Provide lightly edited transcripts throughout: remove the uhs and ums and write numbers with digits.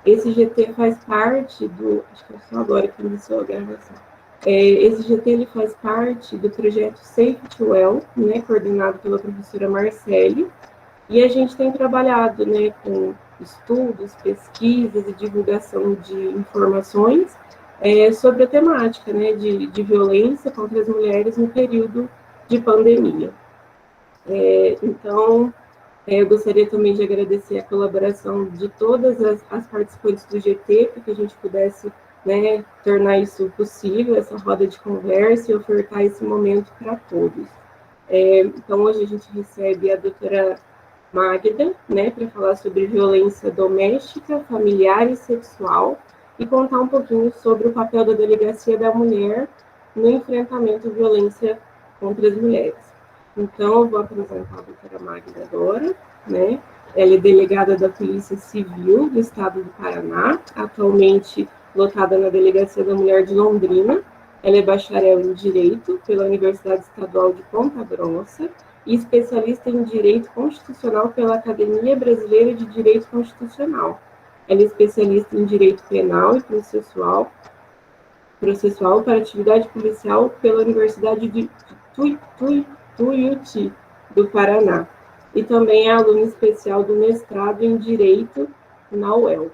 esse GT faz parte do... Acho que é só agora que iniciou a gravação. Esse GT ele faz parte do projeto Safety Well, né, coordenado pela professora Marcele, e a gente tem trabalhado, né, com estudos, pesquisas e divulgação de informações sobre a temática, né, de violência contra as mulheres no período de pandemia. Então, eu gostaria também de agradecer a colaboração de todas as participantes do GT, para que a gente pudesse, né, tornar isso possível, essa roda de conversa e ofertar esse momento para todos. Então, hoje a gente recebe a doutora Magda, né, para falar sobre violência doméstica, familiar e sexual, e contar um pouquinho sobre o papel da Delegacia da Mulher no enfrentamento à violência contra as mulheres. Então, eu vou apresentar a doutora Magda agora, né? Ela é delegada da Polícia Civil do Estado do Paraná, atualmente lotada na Delegacia da Mulher de Londrina. Ela é bacharel em Direito pela Universidade Estadual de Ponta Grossa e especialista em Direito Constitucional pela Academia Brasileira de Direito Constitucional. Ela é especialista em Direito Penal e Processual para Atividade Policial pela Universidade de Tuiuti, do Paraná. E também é aluna especial do mestrado em Direito na UEL.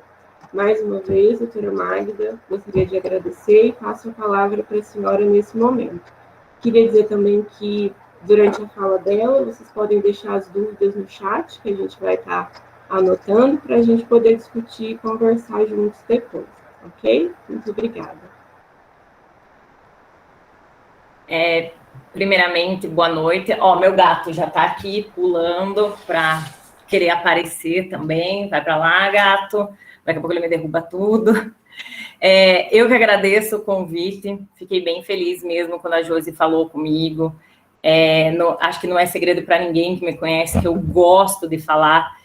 Mais uma vez, doutora Magda, gostaria de agradecer e passo a palavra para a senhora nesse momento. Queria dizer também que, durante a fala dela, vocês podem deixar as dúvidas no chat, que a gente vai estar anotando, para a gente poder discutir e conversar juntos depois, ok? Muito obrigada. Primeiramente, boa noite. Meu gato já está aqui pulando para querer aparecer também. Vai para lá, gato. Daqui a pouco ele me derruba tudo. Eu que agradeço o convite. Fiquei bem feliz mesmo quando a Josi falou comigo. Acho que não é segredo para ninguém que me conhece que eu gosto de falar,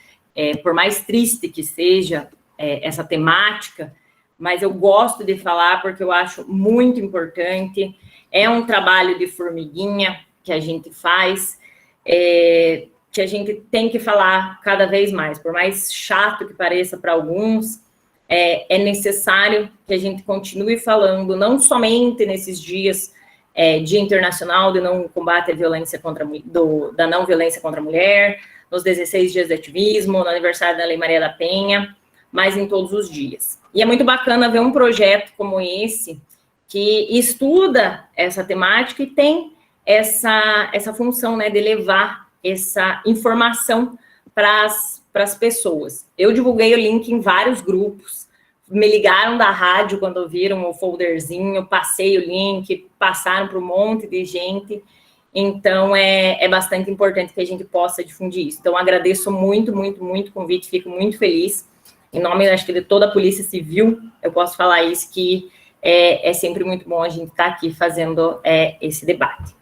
por mais triste que seja essa temática, mas eu gosto de falar porque eu acho muito importante. É um trabalho de formiguinha que a gente faz, que a gente tem que falar cada vez mais. Por mais chato que pareça para alguns, é necessário que a gente continue falando, não somente nesses dias, Dia Internacional de Não Combate à Violência da Não Violência contra a Mulher, nos 16 dias de ativismo, no aniversário da Lei Maria da Penha, mas em todos os dias. E é muito bacana ver um projeto como esse, que estuda essa temática e tem essa função, né, de levar essa informação para as pessoas. Eu divulguei o link em vários grupos, me ligaram da rádio quando viram o folderzinho, passei o link, passaram para um monte de gente, então é bastante importante que a gente possa difundir isso. Então, agradeço muito, muito, muito o convite, fico muito feliz. Em nome, acho que de toda a Polícia Civil, eu posso falar isso, que é sempre muito bom a gente estar aqui fazendo esse debate.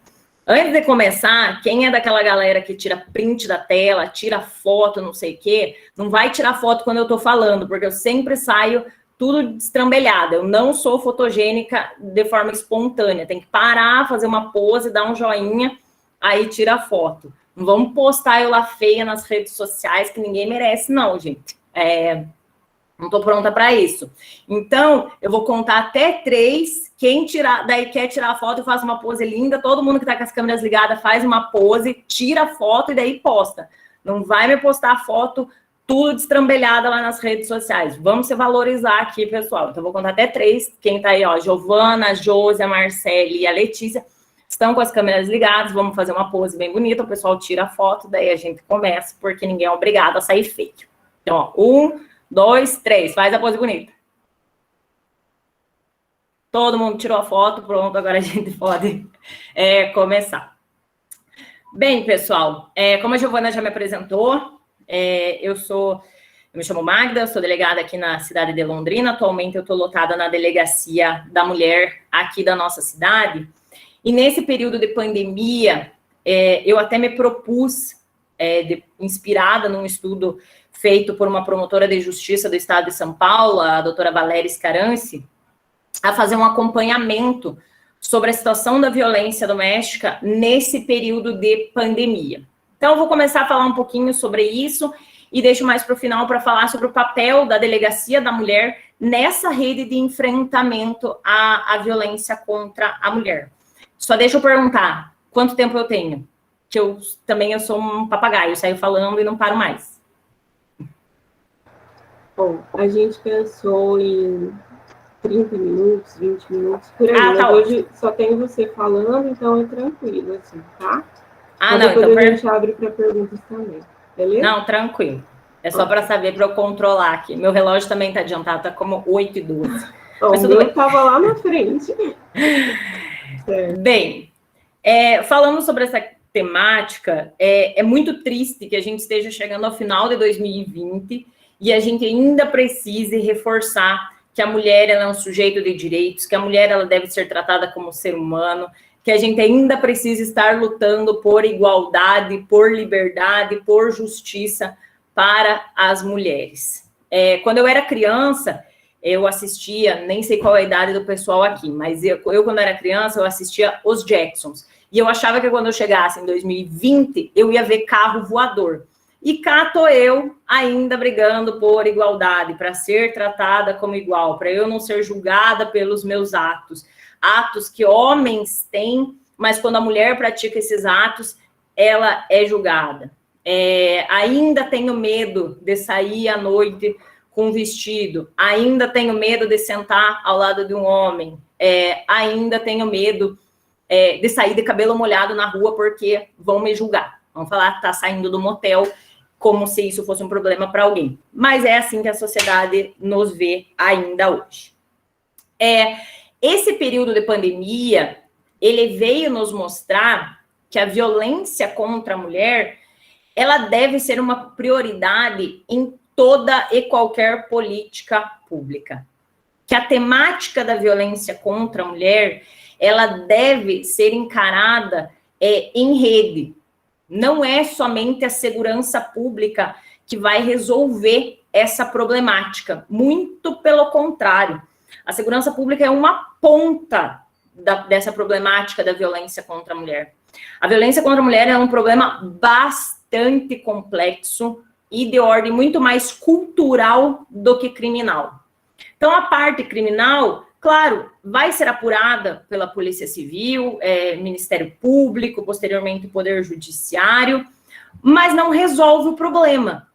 Antes de começar, quem é daquela galera que tira print da tela, tira foto, não sei o quê, não vai tirar foto quando eu estou falando, porque eu sempre saio tudo destrambelhada. Eu não sou fotogênica de forma espontânea. Tem que parar, fazer uma pose, dar um joinha, aí tira a foto. Não vamos postar eu lá feia nas redes sociais, que ninguém merece, não, gente. Não estou pronta para isso. Então, eu vou contar até 3. Quem quer tirar a foto, eu faço uma pose linda. Todo mundo que está com as câmeras ligadas faz uma pose, tira a foto e daí posta. Não vai me postar a foto tudo destrambelhada lá nas redes sociais. Vamos se valorizar aqui, pessoal. Então, eu vou contar até 3. Quem está aí, ó, Giovana, a Josi, a Marcele e a Letícia estão com as câmeras ligadas. Vamos fazer uma pose bem bonita. O pessoal tira a foto, daí a gente começa, porque ninguém é obrigado a sair feio. Então, ó, 1, 2, 3. Faz a pose bonita. Todo mundo tirou a foto. Pronto, agora a gente pode começar. Bem, pessoal, como a Giovana já me apresentou, eu me chamo Magda, sou delegada aqui na cidade de Londrina. Atualmente eu estou lotada na Delegacia da Mulher aqui da nossa cidade. E nesse período de pandemia, eu até me propus, inspirada num estudo feito por uma promotora de justiça do estado de São Paulo, a doutora Valéria Scaranci, a fazer um acompanhamento sobre a situação da violência doméstica nesse período de pandemia. Então, eu vou começar a falar um pouquinho sobre isso e deixo mais para o final para falar sobre o papel da Delegacia da Mulher nessa rede de enfrentamento à violência contra a mulher. Só deixa eu perguntar, quanto tempo eu tenho? Que eu sou um papagaio, saio falando e não paro mais. Bom, a gente pensou em 30 minutos, 20 minutos, por aí. Tá hoje só tem você falando, então é tranquilo, assim, tá? Mas não, depois a gente abre para perguntas também, beleza? Não, tranquilo. É só para saber, para eu controlar aqui. Meu relógio também está adiantado, está como 8h12. Mas tudo bem. Estava lá na frente. Bem, falando sobre essa temática, é muito triste que a gente esteja chegando ao final de 2020 e a gente ainda precise reforçar que a mulher ela é um sujeito de direitos, que a mulher ela deve ser tratada como ser humano, que a gente ainda precisa estar lutando por igualdade, por liberdade, por justiça para as mulheres. Quando eu era criança, eu assistia, nem sei qual é a idade do pessoal aqui, mas eu quando era criança, eu assistia Os Jacksons. E eu achava que quando eu chegasse em 2020, eu ia ver carro voador. E cá tô eu ainda brigando por igualdade, para ser tratada como igual, para eu não ser julgada pelos meus atos. Atos que homens têm, mas quando a mulher pratica esses atos, ela é julgada. Ainda tenho medo de sair à noite com vestido, ainda tenho medo de sentar ao lado de um homem, ainda tenho medo de sair de cabelo molhado na rua porque vão me julgar. Vão falar que tá saindo do motel, como se isso fosse um problema para alguém. Mas é assim que a sociedade nos vê ainda hoje. Esse período de pandemia, ele veio nos mostrar que a violência contra a mulher, ela deve ser uma prioridade em toda e qualquer política pública. Que a temática da violência contra a mulher, ela deve ser encarada em rede. Não é somente a segurança pública que vai resolver essa problemática. Muito pelo contrário. A segurança pública é uma ponta dessa problemática da violência contra a mulher. A violência contra a mulher é um problema bastante complexo e de ordem muito mais cultural do que criminal. Então, a parte criminal, claro, vai ser apurada pela Polícia Civil, Ministério Público, posteriormente o Poder Judiciário, mas não resolve o problema.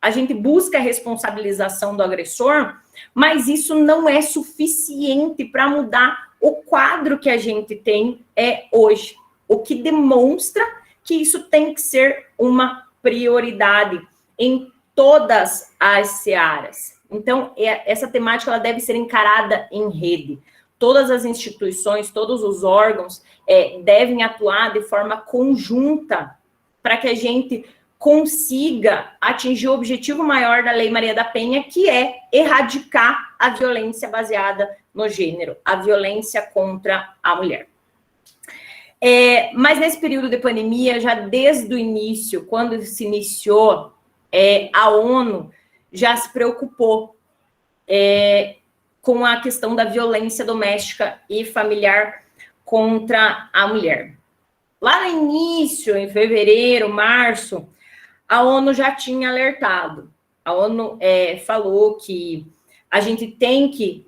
A gente busca a responsabilização do agressor, mas isso não é suficiente para mudar o quadro que a gente tem hoje, o que demonstra que isso tem que ser uma prioridade em todas as searas. Então, essa temática ela deve ser encarada em rede. Todas as instituições, todos os órgãos devem atuar de forma conjunta para que a gente consiga atingir o objetivo maior da Lei Maria da Penha, que é erradicar a violência baseada no gênero, a violência contra a mulher. Mas nesse período de pandemia, já desde o início, quando se iniciou, a ONU já se preocupou com a questão da violência doméstica e familiar contra a mulher. Lá no início, em fevereiro, março, a ONU já tinha alertado. A ONU falou que a gente tem que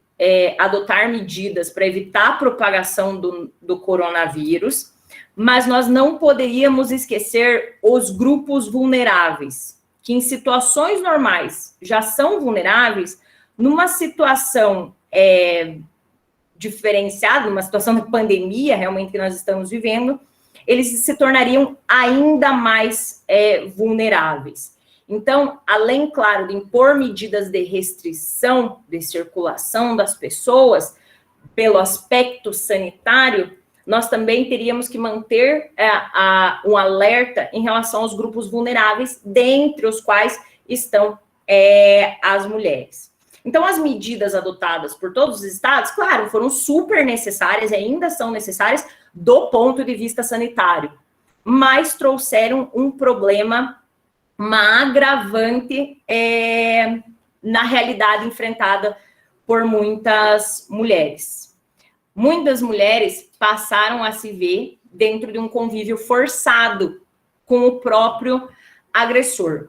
adotar medidas para evitar a propagação do coronavírus, mas nós não poderíamos esquecer os grupos vulneráveis, que em situações normais já são vulneráveis, numa situação diferenciada, numa situação de pandemia realmente que nós estamos vivendo, eles se tornariam ainda mais vulneráveis. Então, além, claro, de impor medidas de restrição de circulação das pessoas, pelo aspecto sanitário, nós também teríamos que manter um alerta em relação aos grupos vulneráveis, dentre os quais estão as mulheres. Então, as medidas adotadas por todos os estados, claro, foram super necessárias e ainda são necessárias do ponto de vista sanitário, mas trouxeram um problema, uma agravante na realidade enfrentada por muitas mulheres. Muitas mulheres passaram a se ver dentro de um convívio forçado com o próprio agressor.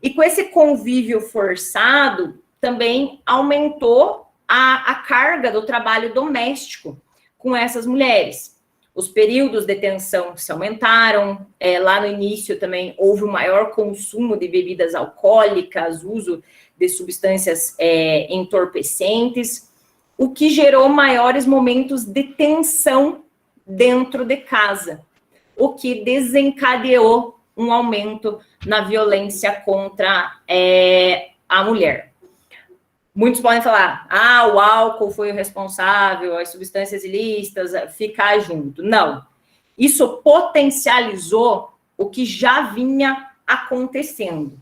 E com esse convívio forçado, também aumentou a carga do trabalho doméstico com essas mulheres. Os períodos de detenção se aumentaram, lá no início também houve um maior consumo de bebidas alcoólicas, uso de substâncias entorpecentes, o que gerou maiores momentos de tensão dentro de casa, o que desencadeou um aumento na violência contra a mulher. Muitos podem falar, o álcool foi o responsável, as substâncias ilícitas, ficar junto. Não. Isso potencializou o que já vinha acontecendo.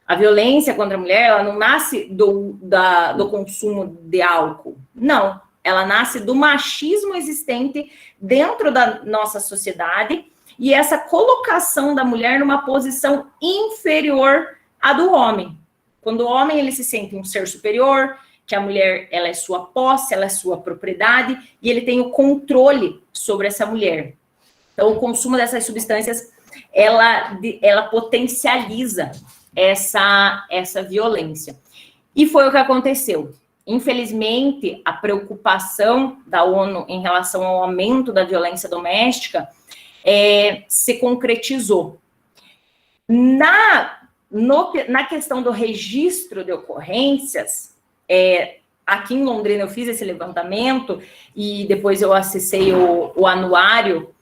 A violência contra a mulher, ela não nasce do consumo de álcool. Não. Ela nasce do machismo existente dentro da nossa sociedade e essa colocação da mulher numa posição inferior à do homem. Quando o homem ele se sente um ser superior, que a mulher ela é sua posse, ela é sua propriedade, e ele tem o controle sobre essa mulher. Então, o consumo dessas substâncias, ela potencializa essa violência. E foi o que aconteceu. Infelizmente, a preocupação da ONU em relação ao aumento da violência doméstica se concretizou. Na questão do registro de ocorrências, aqui em Londrina eu fiz esse levantamento e depois eu acessei o Anuário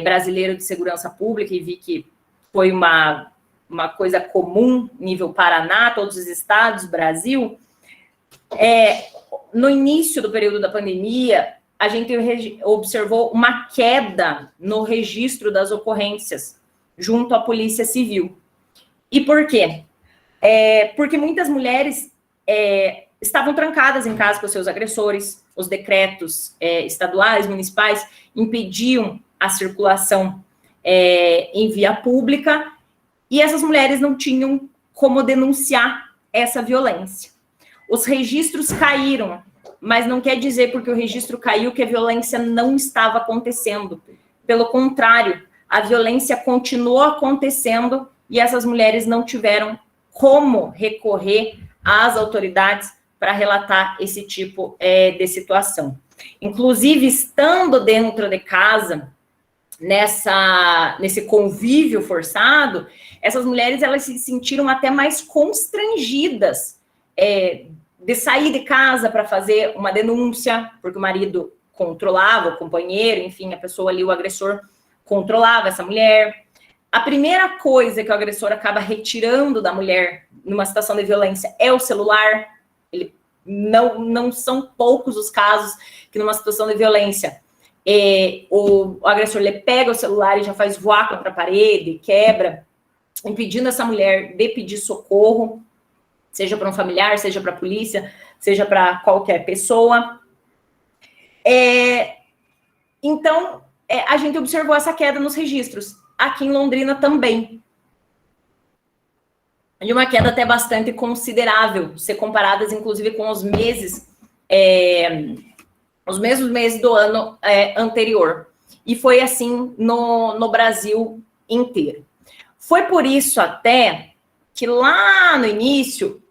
Brasileiro de Segurança Pública e vi que foi uma coisa comum, nível Paraná, todos os estados, Brasil. No início do período da pandemia, a gente observou uma queda no registro das ocorrências junto à Polícia Civil. E por quê? Porque muitas mulheres estavam trancadas em casa com seus agressores, os decretos estaduais, municipais, impediam a circulação em via pública, e essas mulheres não tinham como denunciar essa violência. Os registros caíram, mas não quer dizer porque o registro caiu que a violência não estava acontecendo. Pelo contrário, a violência continuou acontecendo e essas mulheres não tiveram como recorrer às autoridades para relatar esse tipo de situação. Inclusive, estando dentro de casa, nesse convívio forçado, essas mulheres elas se sentiram até mais constrangidas de sair de casa para fazer uma denúncia, porque o marido controlava, o companheiro, enfim, a pessoa ali, o agressor, controlava essa mulher. A primeira coisa que o agressor acaba retirando da mulher numa situação de violência é o celular. Ele não são poucos os casos que numa situação de violência o agressor lhe pega o celular e já faz voar contra a parede, quebra, impedindo essa mulher de pedir socorro, seja para um familiar, seja para a polícia, seja para qualquer pessoa. Então, a gente observou essa queda nos registros. Aqui em Londrina também. E uma queda até bastante considerável, se comparadas, inclusive, com os meses, os mesmos meses do ano anterior. E foi assim no Brasil inteiro. Foi por isso até que lá no início,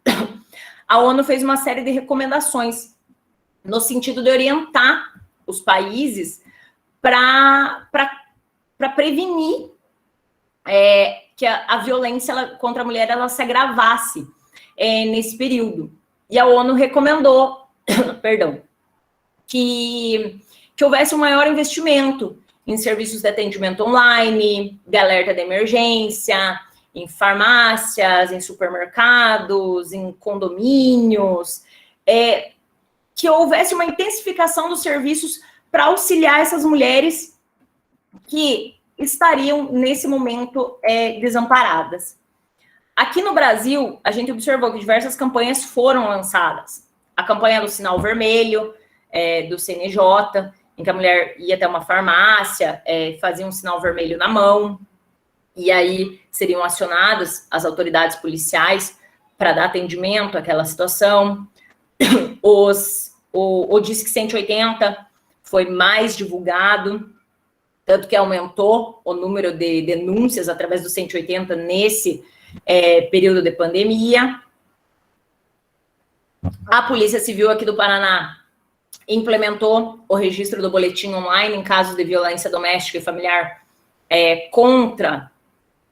a ONU fez uma série de recomendações no sentido de orientar os países para prevenir que a violência contra a mulher ela se agravasse nesse período. E a ONU recomendou, que houvesse um maior investimento em serviços de atendimento online, de alerta de emergência, em farmácias, em supermercados, em condomínios, que houvesse uma intensificação dos serviços para auxiliar essas mulheres que estariam, nesse momento, desamparadas. Aqui no Brasil, a gente observou que diversas campanhas foram lançadas. A campanha do Sinal Vermelho, do CNJ, em que a mulher ia até uma farmácia, fazia um sinal vermelho na mão, e aí seriam acionadas as autoridades policiais para dar atendimento àquela situação. O Disque 180 foi mais divulgado, tanto que aumentou o número de denúncias através do 180 nesse período de pandemia. A Polícia Civil aqui do Paraná implementou o registro do boletim online em casos de violência doméstica e familiar contra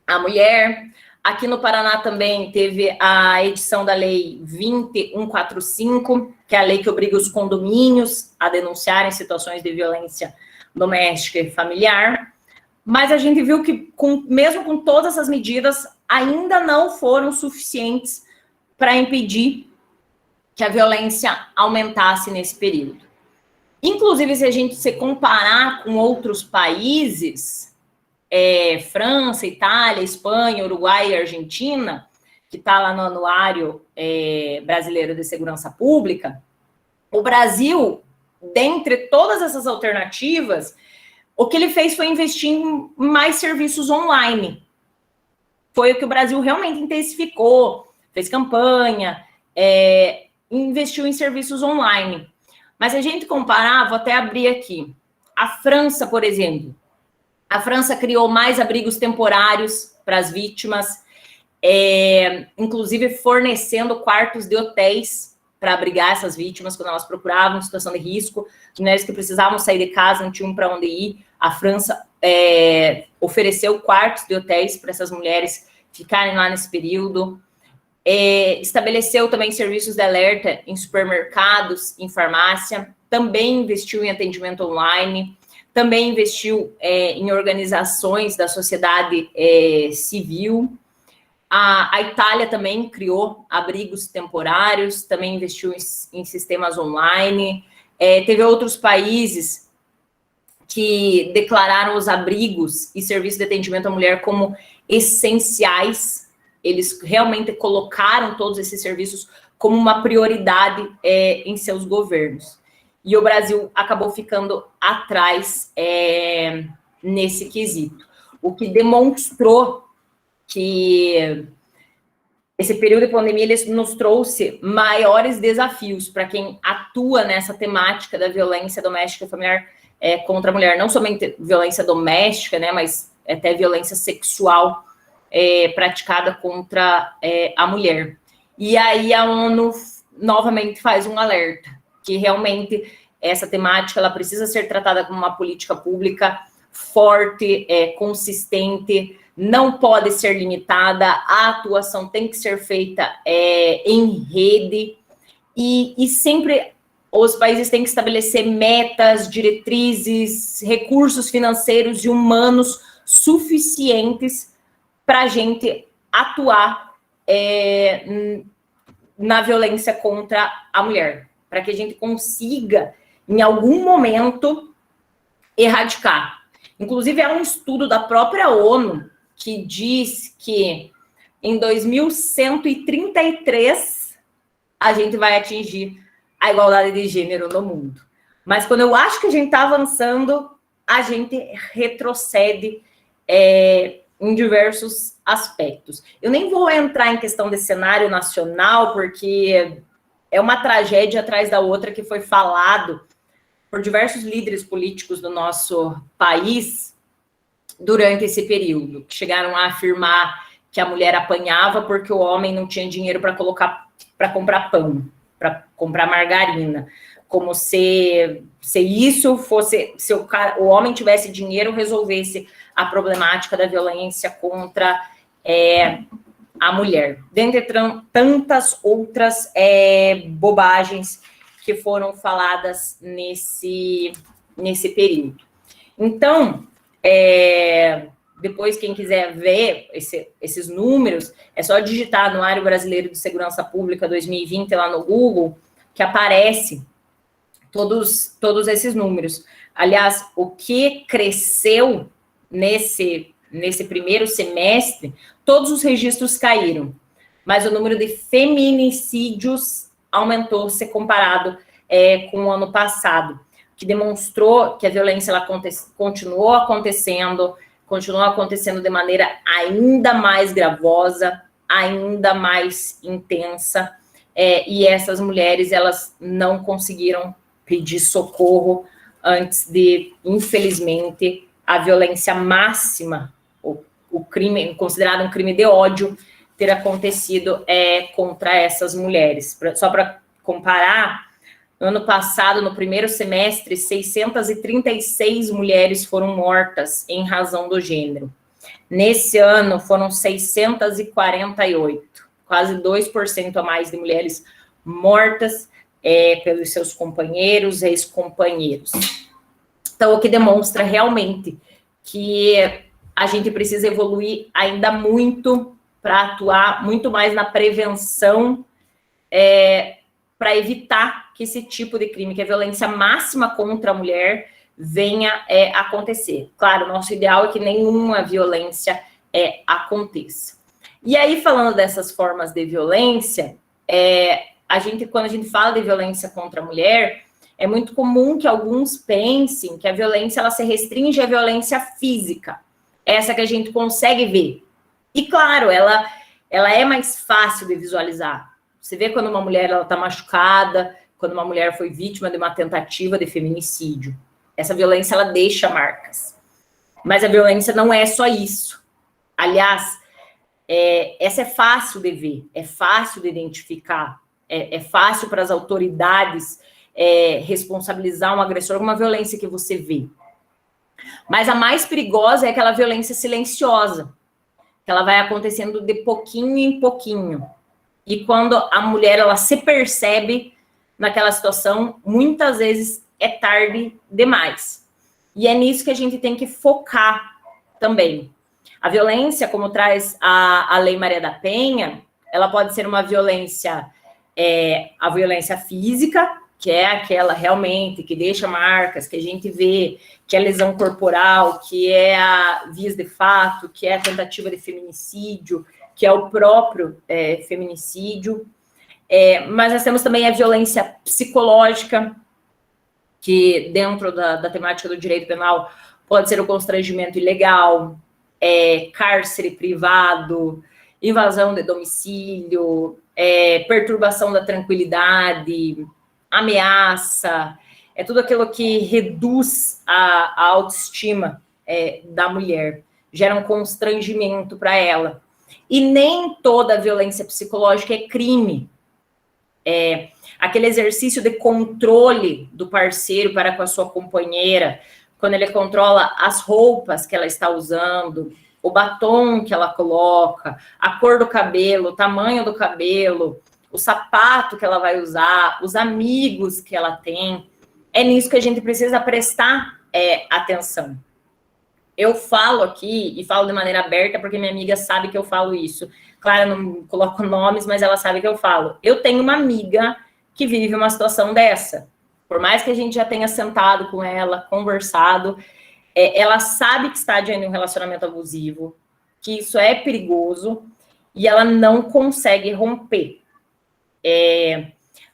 a mulher. Aqui no Paraná também teve a edição da Lei 20145, que é a lei que obriga os condomínios a denunciarem situações de violência doméstica e familiar. Mas a gente viu que, mesmo com todas essas medidas, ainda não foram suficientes para impedir que a violência aumentasse nesse período. Inclusive, se a gente se comparar com outros países, França, Itália, Espanha, Uruguai e Argentina, que está lá no Anuário Brasileiro de Segurança Pública, o Brasil, dentre todas essas alternativas, o que ele fez foi investir em mais serviços online. Foi o que o Brasil realmente intensificou, fez campanha, investiu em serviços online. Mas se a gente comparar, vou até abrir aqui, a França, por exemplo, a França criou mais abrigos temporários para as vítimas, inclusive fornecendo quartos de hotéis para abrigar essas vítimas quando elas procuravam situação de risco, mulheres que precisavam sair de casa, não tinham para onde ir. A França ofereceu quartos de hotéis para essas mulheres ficarem lá nesse período. Estabeleceu também serviços de alerta em supermercados, em farmácia, também investiu em atendimento online, também investiu em organizações da sociedade civil. A Itália também criou abrigos temporários, também investiu em sistemas online. Teve outros países que declararam os abrigos e serviços de atendimento à mulher como essenciais. Eles realmente colocaram todos esses serviços como uma prioridade em seus governos. E o Brasil acabou ficando atrás nesse quesito. O que demonstrou que esse período de pandemia ele nos trouxe maiores desafios para quem atua nessa temática da violência doméstica e familiar contra a mulher. Não somente violência doméstica, né, mas até violência sexual praticada contra a mulher. E aí a ONU novamente faz um alerta, que realmente essa temática ela precisa ser tratada como uma política pública forte, consistente, não pode ser limitada, a atuação tem que ser feita em rede, e sempre os países têm que estabelecer metas, diretrizes, recursos financeiros e humanos suficientes para a gente atuar na violência contra a mulher, para que a gente consiga, em algum momento, erradicar. Inclusive, há um estudo da própria ONU que diz que em 2133 a gente vai atingir a igualdade de gênero no mundo. Mas quando eu acho que a gente está avançando, a gente retrocede em diversos aspectos. Eu nem vou entrar em questão de cenário nacional, porque é uma tragédia atrás da outra que foi falado por diversos líderes políticos do nosso país durante esse período, que chegaram a afirmar que a mulher apanhava porque o homem não tinha dinheiro para comprar pão, para comprar margarina, como se isso fosse, se o homem tivesse dinheiro, resolvesse a problemática da violência contra a mulher. Dentre tantas outras bobagens que foram faladas nesse período. Então, depois, quem quiser ver esses números, é só digitar Anuário Brasileiro de Segurança Pública 2020 lá no Google, que aparece todos esses números. Aliás, o que cresceu nesse primeiro semestre, todos os registros caíram, mas o número de feminicídios aumentou se comparado com o ano passado, que demonstrou que a violência ela continuou acontecendo de maneira ainda mais gravosa, ainda mais intensa, e essas mulheres elas não conseguiram pedir socorro antes de, infelizmente, a violência máxima, o crime considerado um crime de ódio, ter acontecido contra essas mulheres. Só para comparar, no ano passado, no primeiro semestre, 636 mulheres foram mortas em razão do gênero. Nesse ano, foram 648, quase 2% a mais de mulheres mortas pelos seus companheiros, ex-companheiros. Então, o que demonstra realmente que a gente precisa evoluir ainda muito para atuar muito mais na prevenção, para evitar que esse tipo de crime, que é a violência máxima contra a mulher, venha acontecer. Claro, o nosso ideal é que nenhuma violência aconteça. E aí, falando dessas formas de violência, quando a gente fala de violência contra a mulher, é muito comum que alguns pensem que a violência ela se restringe à violência física, essa que a gente consegue ver. E claro, ela é mais fácil de visualizar. Você vê quando uma mulher está machucada, quando uma mulher foi vítima de uma tentativa de feminicídio. Essa violência, ela deixa marcas. Mas a violência não é só isso. Aliás, essa é fácil de ver, é fácil de identificar, é fácil para as autoridades responsabilizar um agressor por uma violência que você vê. Mas a mais perigosa é aquela violência silenciosa, que ela vai acontecendo de pouquinho em pouquinho. E quando a mulher ela se percebe naquela situação, muitas vezes é tarde demais. E é nisso que a gente tem que focar também. A violência, como traz a Lei Maria da Penha, ela pode ser uma violência, a violência física, que é aquela realmente que deixa marcas, que a gente vê, que é a lesão corporal, que é a vias de fato, que é a tentativa de feminicídio, que é o próprio feminicídio. Mas nós temos também a violência psicológica, que dentro da temática do direito penal pode ser o constrangimento ilegal, cárcere privado, invasão de domicílio, perturbação da tranquilidade, ameaça, tudo aquilo que reduz a autoestima da mulher, gera um constrangimento para ela. E nem toda violência psicológica é crime. Aquele exercício de controle do parceiro para com a sua companheira, quando ele controla as roupas que ela está usando, o batom que ela coloca, a cor do cabelo, o tamanho do cabelo, o sapato que ela vai usar, os amigos que ela tem, é nisso que a gente precisa prestar atenção. Eu falo aqui, e falo de maneira aberta, porque minha amiga sabe que eu falo isso. Claro, eu não coloco nomes, mas ela sabe que eu falo. Eu tenho uma amiga que vive uma situação dessa. Por mais que a gente já tenha sentado com ela, conversado, ela sabe que está diante de um relacionamento abusivo, que isso é perigoso, e ela não consegue romper.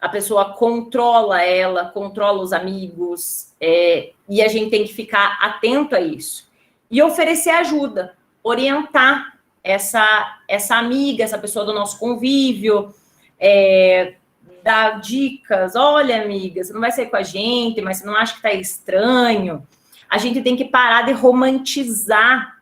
A pessoa controla ela, controla os amigos, e a gente tem que ficar atento a isso. E oferecer ajuda, orientar essa amiga, essa pessoa do nosso convívio, dar dicas. Olha, amiga, você não vai sair com a gente, mas você não acha que tá estranho? A gente tem que parar de romantizar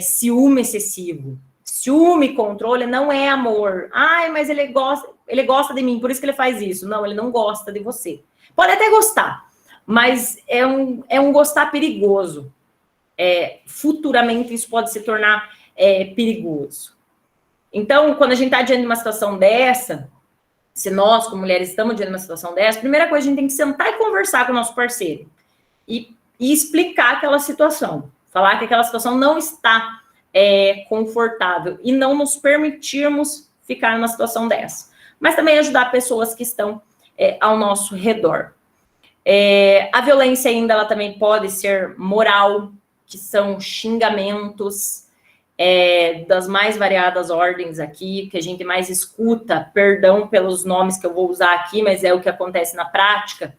ciúme excessivo. Ciúme e controle não é amor. Ai, mas ele gosta de mim, por isso que ele faz isso. Não, ele não gosta de você. Pode até gostar, mas é um gostar perigoso. Futuramente isso pode se tornar perigoso. Então, quando a gente está diante de uma situação dessa, se nós, como mulheres, estamos diante de uma situação dessa, a primeira coisa, a gente tem que sentar e conversar com o nosso parceiro e explicar aquela situação, falar que aquela situação não está confortável e não nos permitirmos ficar numa situação dessa. Mas também ajudar pessoas que estão ao nosso redor. A violência ainda, ela também pode ser moral, que são xingamentos das mais variadas ordens aqui, que a gente mais escuta, perdão pelos nomes que eu vou usar aqui, mas é o que acontece na prática,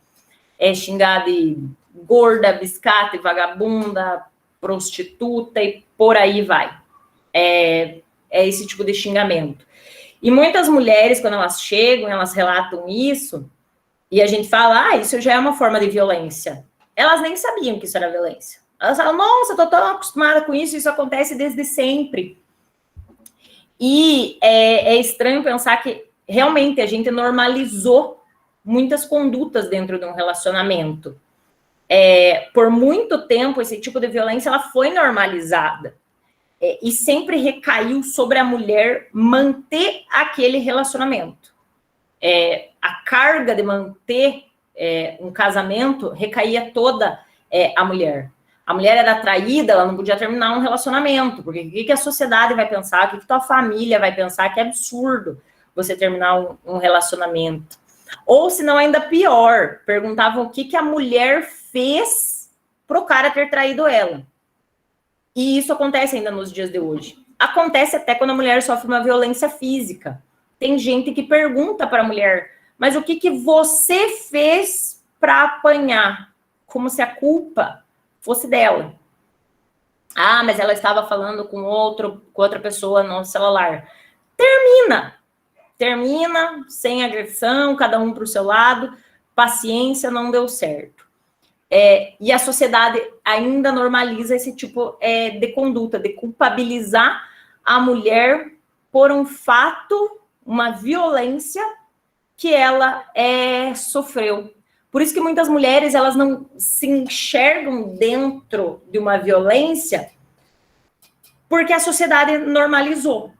xingar de gorda, biscata, vagabunda, prostituta e por aí vai. É esse tipo de xingamento. E muitas mulheres, quando elas chegam, elas relatam isso, e a gente fala, isso já é uma forma de violência. Elas nem sabiam que isso era violência. Elas falam, nossa, eu tô tão acostumada com isso, isso acontece desde sempre. E é estranho pensar que realmente a gente normalizou muitas condutas dentro de um relacionamento. Por muito tempo, esse tipo de violência ela foi normalizada. E sempre recaiu sobre a mulher manter aquele relacionamento. A carga de manter um casamento recaía toda a mulher. A mulher era traída, ela não podia terminar um relacionamento, porque o que a sociedade vai pensar, o que tua família vai pensar, que é absurdo você terminar um relacionamento. Ou, se não, ainda pior, perguntavam o que a mulher fez para o cara ter traído ela. E isso acontece ainda nos dias de hoje. Acontece até quando a mulher sofre uma violência física. Tem gente que pergunta para a mulher, mas o que você fez para apanhar? Como se a culpa fosse dela. Ah, mas ela estava falando com outra pessoa no celular. Termina, sem agressão, cada um para o seu lado. Paciência, não deu certo. E a sociedade ainda normaliza esse tipo de conduta, de culpabilizar a mulher por um fato, uma violência que ela sofreu. Por isso que muitas mulheres elas não se enxergam dentro de uma violência, porque a sociedade normalizou.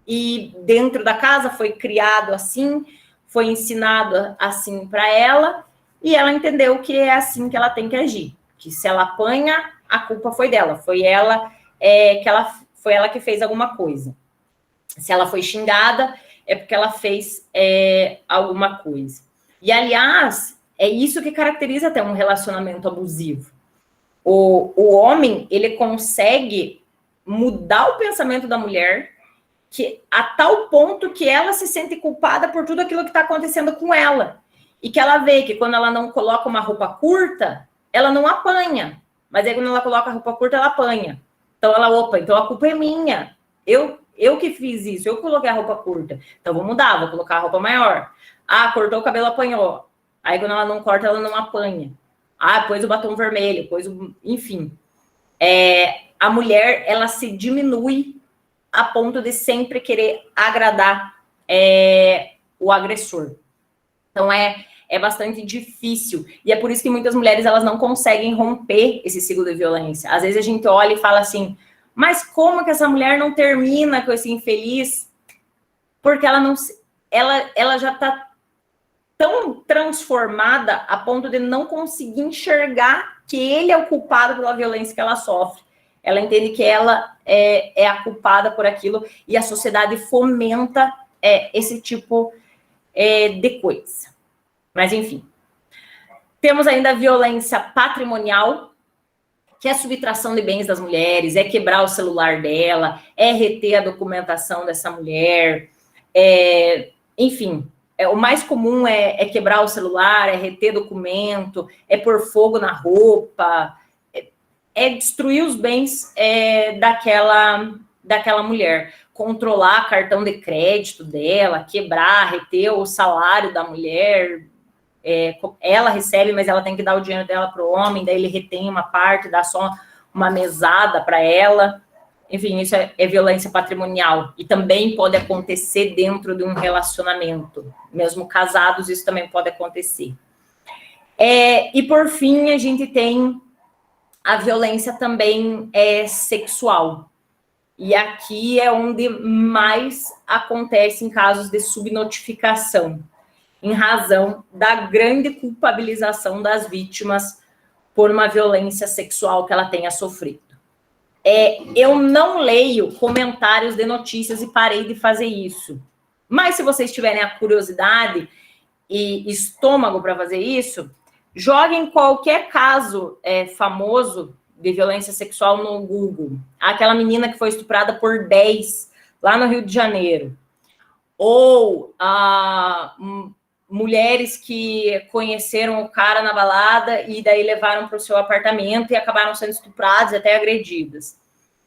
E dentro da casa foi criado assim, foi ensinado assim para ela, e ela entendeu que é assim que ela tem que agir. Que se ela apanha, a culpa foi dela, foi ela que fez alguma coisa. Se ela foi xingada, é porque ela fez alguma coisa. E, aliás, é isso que caracteriza até um relacionamento abusivo. O homem, ele consegue mudar o pensamento da mulher a tal ponto que ela se sente culpada por tudo aquilo que está acontecendo com ela. E que ela vê que quando ela não coloca uma roupa curta, ela não apanha. Mas aí quando ela coloca a roupa curta, ela apanha. Então então a culpa é minha. Eu que fiz isso, eu coloquei a roupa curta. Então vou mudar, vou colocar a roupa maior. Ah, cortou o cabelo, apanhou. Aí quando ela não corta, ela não apanha. Ah, pôs o batom vermelho, enfim. A mulher, ela se diminui a ponto de sempre querer agradar o agressor. Então é bastante difícil. E é por isso que muitas mulheres elas não conseguem romper esse ciclo de violência. Às vezes a gente olha e fala assim, mas como que essa mulher não termina com esse infeliz? Porque ela já está tão transformada a ponto de não conseguir enxergar que ele é o culpado pela violência que ela sofre. Ela entende que ela é a culpada por aquilo e a sociedade fomenta esse tipo de coisa. Mas, enfim. Temos ainda a violência patrimonial, que é a subtração de bens das mulheres, é quebrar o celular dela, é reter a documentação dessa mulher, enfim. O mais comum é quebrar o celular, é reter documento, é pôr fogo na roupa, é destruir os bens daquela mulher, controlar cartão de crédito dela, quebrar, reter o salário da mulher. Ela recebe, mas ela tem que dar o dinheiro dela para o homem, daí ele retém uma parte, dá só uma mesada para ela. Enfim, isso é violência patrimonial. E também pode acontecer dentro de um relacionamento. Mesmo casados, isso também pode acontecer. E, por fim, a gente tem a violência também sexual. E aqui é onde mais acontece em casos de subnotificação, em razão da grande culpabilização das vítimas por uma violência sexual que ela tenha sofrido. Eu não leio comentários de notícias e parei de fazer isso. Mas se vocês tiverem a curiosidade e estômago para fazer isso, joguem qualquer caso famoso de violência sexual no Google. Aquela menina que foi estuprada por 10 lá no Rio de Janeiro. Ou mulheres que conheceram o cara na balada e daí levaram para o seu apartamento e acabaram sendo estupradas e até agredidas.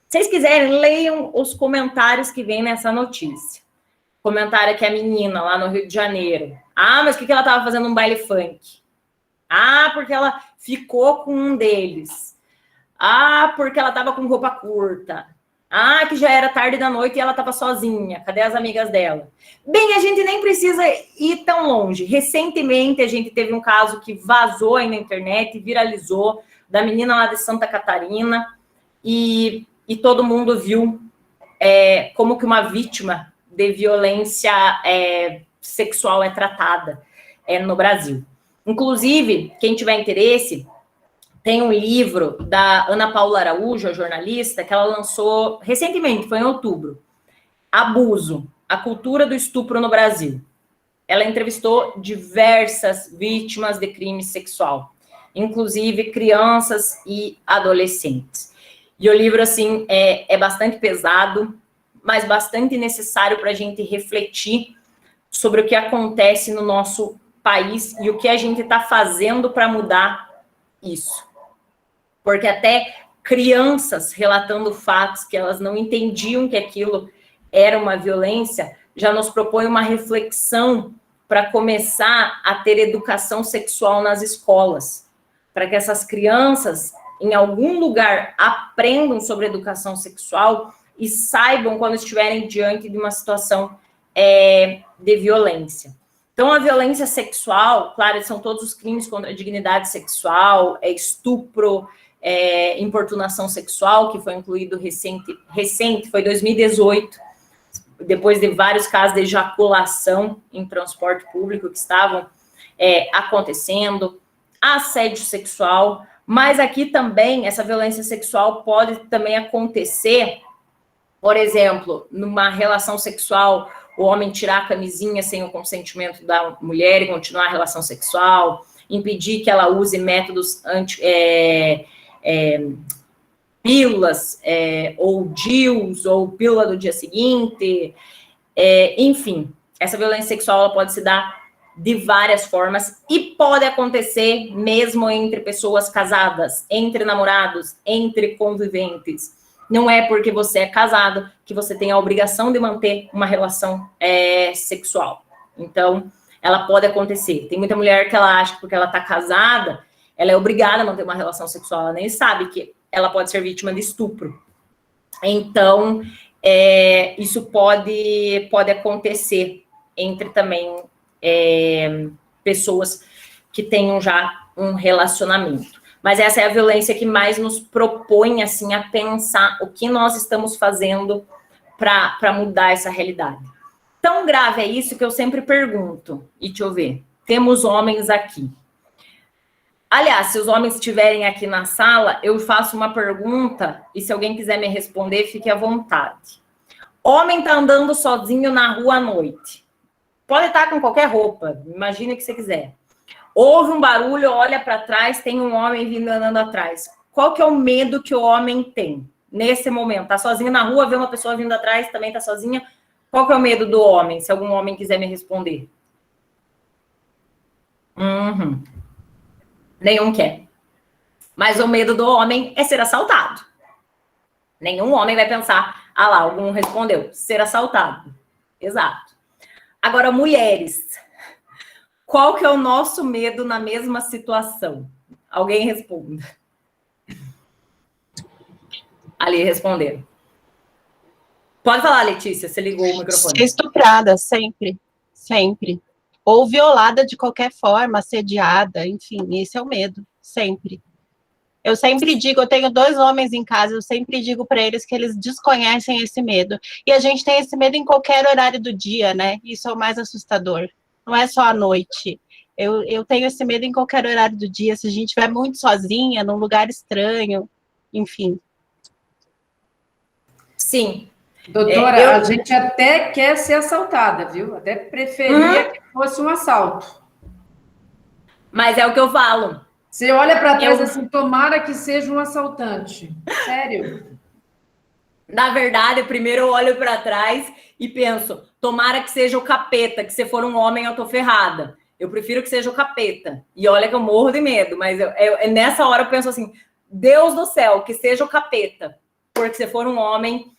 Se vocês quiserem, leiam os comentários que vem nessa notícia. Comentário que a menina lá no Rio de Janeiro. Ah, mas o que ela estava fazendo um baile funk? Ah, porque ela ficou com um deles. Ah, porque ela estava com roupa curta. Ah, que já era tarde da noite e ela estava sozinha. Cadê as amigas dela? Bem, a gente nem precisa ir tão longe. Recentemente, a gente teve um caso que vazou aí na internet, viralizou, da menina lá de Santa Catarina, e todo mundo viu como que uma vítima de violência sexual é tratada no Brasil. Inclusive, quem tiver interesse, tem um livro da Ana Paula Araújo, a jornalista, que ela lançou recentemente, foi em outubro. Abuso, a cultura do estupro no Brasil. Ela entrevistou diversas vítimas de crime sexual, inclusive crianças e adolescentes. E o livro, assim, é bastante pesado, mas bastante necessário para a gente refletir sobre o que acontece no nosso país e o que a gente está fazendo para mudar isso. Porque até crianças relatando fatos que elas não entendiam que aquilo era uma violência, já nos propõe uma reflexão para começar a ter educação sexual nas escolas, para que essas crianças, em algum lugar, aprendam sobre educação sexual e saibam quando estiverem diante de uma situação de violência. Então, a violência sexual, claro, são todos os crimes contra a dignidade sexual, estupro, importunação sexual, que foi incluído recente, foi 2018, depois de vários casos de ejaculação em transporte público que estavam acontecendo, assédio sexual, mas aqui também essa violência sexual pode também acontecer, por exemplo, numa relação sexual, o homem tirar a camisinha sem o consentimento da mulher e continuar a relação sexual, impedir que ela use métodos pílulas, ou DIUs, ou pílula do dia seguinte, enfim, essa violência sexual ela pode se dar de várias formas e pode acontecer mesmo entre pessoas casadas, entre namorados, entre conviventes. Não é porque você é casado que você tem a obrigação de manter uma relação sexual. Então, ela pode acontecer. Tem muita mulher que ela acha que porque ela está casada, ela é obrigada a manter uma relação sexual. Ela nem sabe que ela pode ser vítima de estupro. Então, isso pode acontecer entre também pessoas que tenham já um relacionamento. Mas essa é a violência que mais nos propõe, assim, a pensar o que nós estamos fazendo para mudar essa realidade. Tão grave é isso que eu sempre pergunto, e deixa eu ver, temos homens aqui. Aliás, se os homens estiverem aqui na sala, eu faço uma pergunta, e se alguém quiser me responder, fique à vontade. Homem está andando sozinho na rua à noite. Pode estar com qualquer roupa, imagine o que você quiser. Ouve um barulho, olha para trás, tem um homem vindo andando atrás. Qual que é o medo que o homem tem nesse momento? Tá sozinho na rua, vê uma pessoa vindo atrás, também tá sozinha. Qual que é o medo do homem? Se algum homem quiser me responder. Nenhum quer. Mas o medo do homem é ser assaltado. Nenhum homem vai pensar, ah lá, algum respondeu, ser assaltado. Exato. Agora, mulheres, qual que é o nosso medo na mesma situação? Alguém responda. Ali responderam. Pode falar, Letícia, você ligou o microfone. Ser estuprada, sempre, sempre. Ou violada de qualquer forma, assediada, enfim, esse é o medo, sempre. Eu sempre digo, eu tenho 2 homens em casa, eu sempre digo para eles que eles desconhecem esse medo. E a gente tem esse medo em qualquer horário do dia, né? Isso é o mais assustador. Não é só à noite. Eu tenho esse medo em qualquer horário do dia, se a gente estiver muito sozinha, num lugar estranho, enfim. Sim. Doutora, a gente até quer ser assaltada, viu? Até preferia que fosse um assalto. Mas é o que eu falo. Você olha para trás assim, tomara que seja um assaltante. Sério. Na verdade, primeiro eu olho para trás e penso, tomara que seja o capeta, que se for um homem eu tô ferrada. Eu prefiro que seja o capeta. E olha que eu morro de medo, mas nessa hora eu penso assim, Deus do céu, que seja o capeta. Porque se for um homem,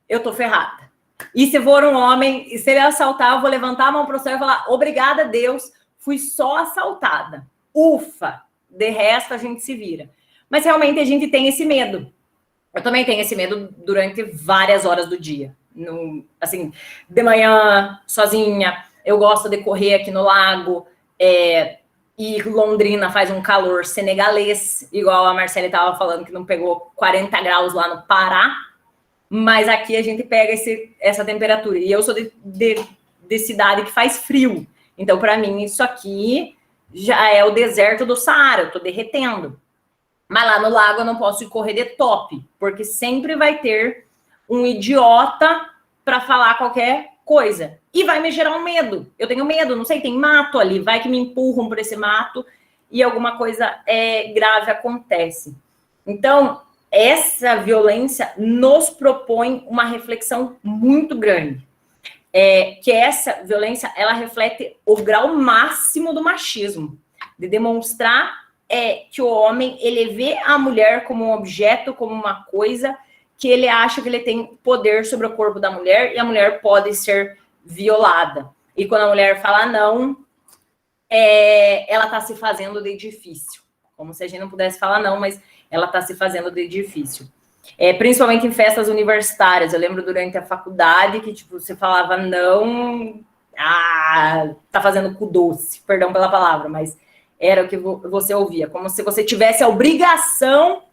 eu tô ferrada. E se for um homem, se ele assaltar, eu vou levantar a mão pro céu e falar, obrigada, Deus, fui só assaltada. Ufa! De resto, a gente se vira. Mas realmente a gente tem esse medo. Eu também tenho esse medo durante várias horas do dia. Assim, de manhã, sozinha, eu gosto de correr aqui no lago, e Londrina faz um calor senegalês, igual a Marcele estava falando, que não pegou 40 graus lá no Pará, mas aqui a gente pega essa temperatura. E eu sou de cidade que faz frio, então para mim isso aqui já é o deserto do Saara, eu tô derretendo. Mas lá no lago eu não posso ir correr de top, porque sempre vai ter um idiota para falar qualquer coisa. E vai me gerar um medo. Eu tenho medo, não sei, tem mato ali, vai que me empurram por esse mato e alguma coisa grave acontece. Então, essa violência nos propõe uma reflexão muito grande. Que essa violência, ela reflete o grau máximo do machismo, de demonstrar que o homem, ele vê a mulher como um objeto, como uma coisa, que ele acha que ele tem poder sobre o corpo da mulher e a mulher pode ser violada. E quando a mulher fala não, ela está se fazendo de difícil. Como se a gente não pudesse falar não, mas ela está se fazendo de difícil. Principalmente em festas universitárias. Eu lembro durante a faculdade que, tipo, você falava não, tá fazendo cu doce, perdão pela palavra, mas era o que você ouvia, como se você tivesse a obrigação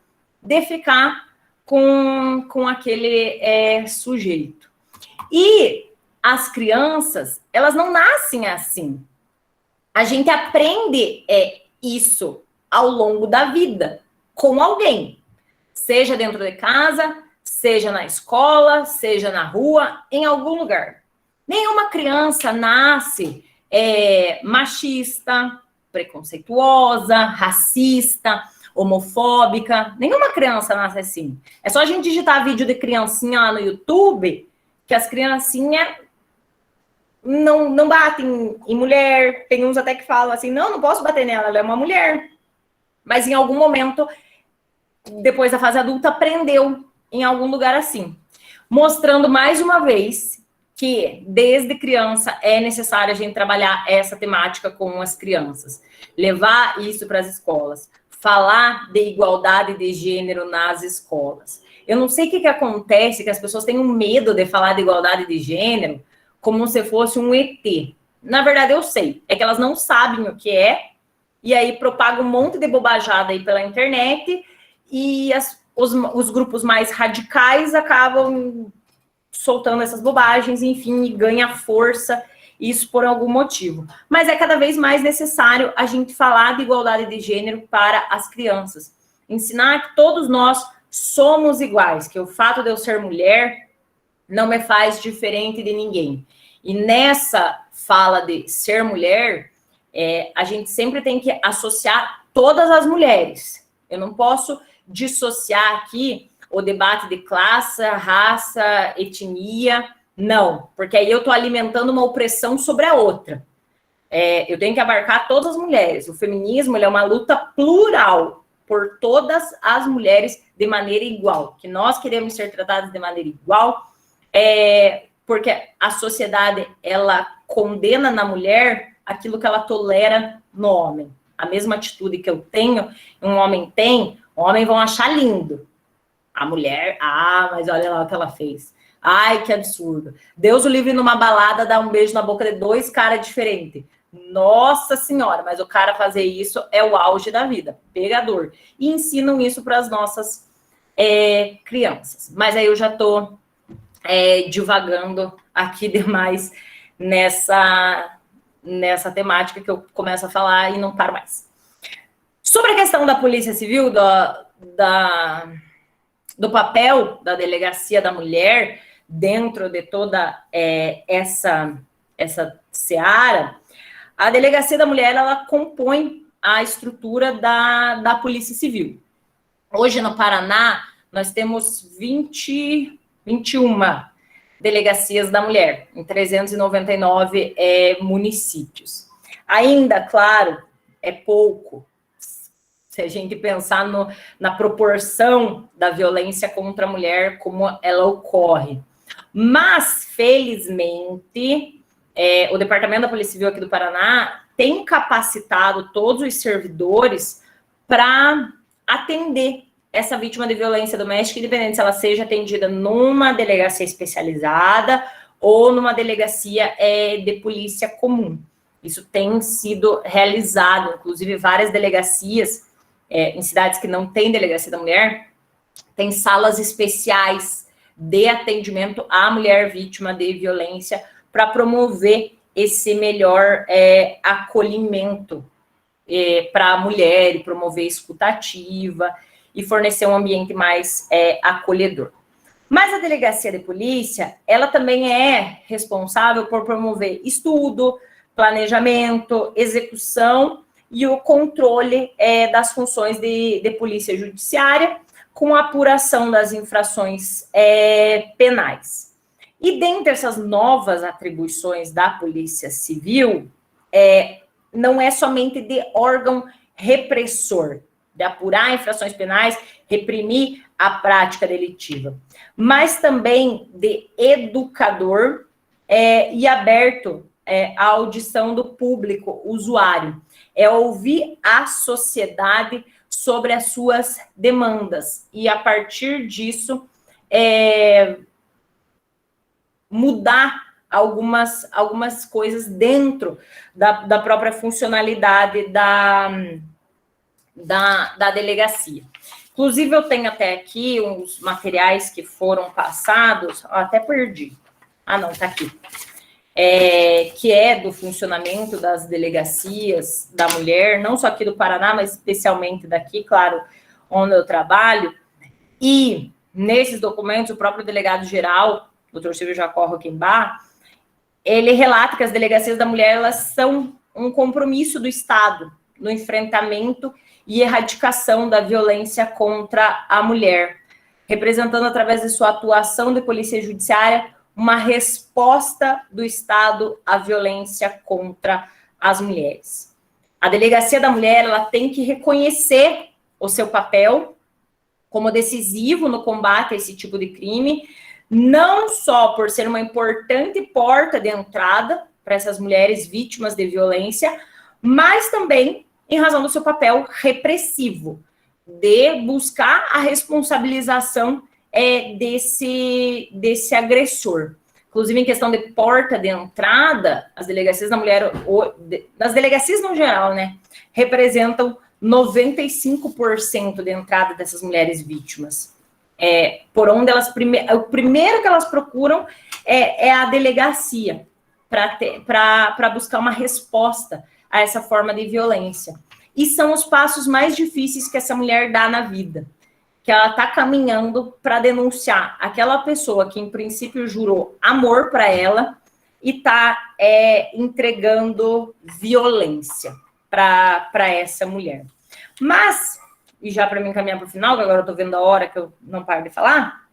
de ficar com aquele sujeito. E as crianças, elas não nascem assim. A gente aprende isso ao longo da vida, com alguém. Seja dentro de casa, seja na escola, seja na rua, em algum lugar. Nenhuma criança nasce machista, preconceituosa, racista, homofóbica. Nenhuma criança nasce assim. É só a gente digitar vídeo de criancinha lá no YouTube, que as criancinhas não batem em mulher. Tem uns até que falam assim, não posso bater nela, ela é uma mulher. Mas em algum momento, depois da fase adulta, aprendeu em algum lugar assim. Mostrando mais uma vez que desde criança é necessário a gente trabalhar essa temática com as crianças. Levar isso para as escolas. Falar de igualdade de gênero nas escolas. Eu não sei o que acontece, que as pessoas têm um medo de falar de igualdade de gênero como se fosse um ET. Na verdade, eu sei. É que elas não sabem o que é, e aí propagam um monte de bobajada aí pela internet, e os grupos mais radicais acabam soltando essas bobagens, enfim, e ganha força, isso por algum motivo. Mas é cada vez mais necessário a gente falar de igualdade de gênero para as crianças. Ensinar que todos nós somos iguais, que o fato de eu ser mulher não me faz diferente de ninguém. E nessa fala de ser mulher, a gente sempre tem que associar todas as mulheres. Eu não posso dissociar aqui o debate de classe, raça, etnia, não, porque aí eu estou alimentando uma opressão sobre a outra. Eu tenho que abarcar todas as mulheres. O feminismo, ele é uma luta plural por todas as mulheres de maneira igual, que nós queremos ser tratadas de maneira igual, porque a sociedade, ela condena na mulher aquilo que ela tolera no homem. A mesma atitude que eu tenho, um homem tem, o homem vão achar lindo. A mulher, mas olha lá o que ela fez. Ai, que absurdo. Deus o livre numa balada, dar um beijo na boca de dois caras diferentes. Nossa Senhora, mas o cara fazer isso é o auge da vida. Pegador. E ensinam isso para as nossas crianças. Mas aí eu já estou divagando aqui demais nessa temática que eu começo a falar e não paro mais. Sobre a questão da Polícia Civil, do papel da Delegacia da Mulher dentro de toda essa seara, a Delegacia da Mulher, ela compõe a estrutura da Polícia Civil. Hoje, no Paraná, nós temos 21 delegacias da mulher, em 399 municípios. Ainda, claro, é pouco, se a gente pensar na proporção da violência contra a mulher, como ela ocorre. Mas, felizmente, o Departamento da Polícia Civil aqui do Paraná tem capacitado todos os servidores para atender essa vítima de violência doméstica, independente se ela seja atendida numa delegacia especializada ou numa delegacia de polícia comum. Isso tem sido realizado, inclusive várias delegacias, em cidades que não tem delegacia da mulher, tem salas especiais de atendimento à mulher vítima de violência para promover esse melhor acolhimento para a mulher e promover escutativa e fornecer um ambiente mais acolhedor. Mas a delegacia de polícia, ela também é responsável por promover estudo, planejamento, execução e o controle das funções de polícia judiciária com a apuração das infrações penais. E dentre essas novas atribuições da Polícia Civil, não é somente de órgão repressor, de apurar infrações penais, reprimir a prática delitiva, mas também de educador e aberto à audição do público usuário. É ouvir a sociedade sobre as suas demandas e, a partir disso, mudar algumas coisas dentro da própria funcionalidade da delegacia. Inclusive, eu tenho até aqui uns materiais que foram passados, até perdi. Ah, não, tá aqui. Que é do funcionamento das delegacias da mulher, não só aqui do Paraná, mas especialmente daqui, claro, onde eu trabalho. E nesses documentos, o próprio delegado-geral, Dr. Silvio Jacó Roquembar, ele relata que as delegacias da mulher, elas são um compromisso do Estado no enfrentamento e erradicação da violência contra a mulher, representando, através de sua atuação de polícia judiciária, uma resposta do Estado à violência contra as mulheres. A delegacia da mulher, ela tem que reconhecer o seu papel como decisivo no combate a esse tipo de crime, não só por ser uma importante porta de entrada para essas mulheres vítimas de violência, mas também em razão do seu papel repressivo, de buscar a responsabilização desse agressor. Inclusive, em questão de porta de entrada, as delegacias da mulher, das delegacias no geral, né, representam 95% de entrada dessas mulheres vítimas. Por onde elas o primeiro que elas procuram é a delegacia para buscar uma resposta a essa forma de violência. E são os passos mais difíceis que essa mulher dá na vida, que ela está caminhando para denunciar aquela pessoa que, em princípio, jurou amor para ela e está entregando violência para essa mulher. Mas, e já para me encaminhar para o final, que agora eu estou vendo a hora que eu não paro de falar,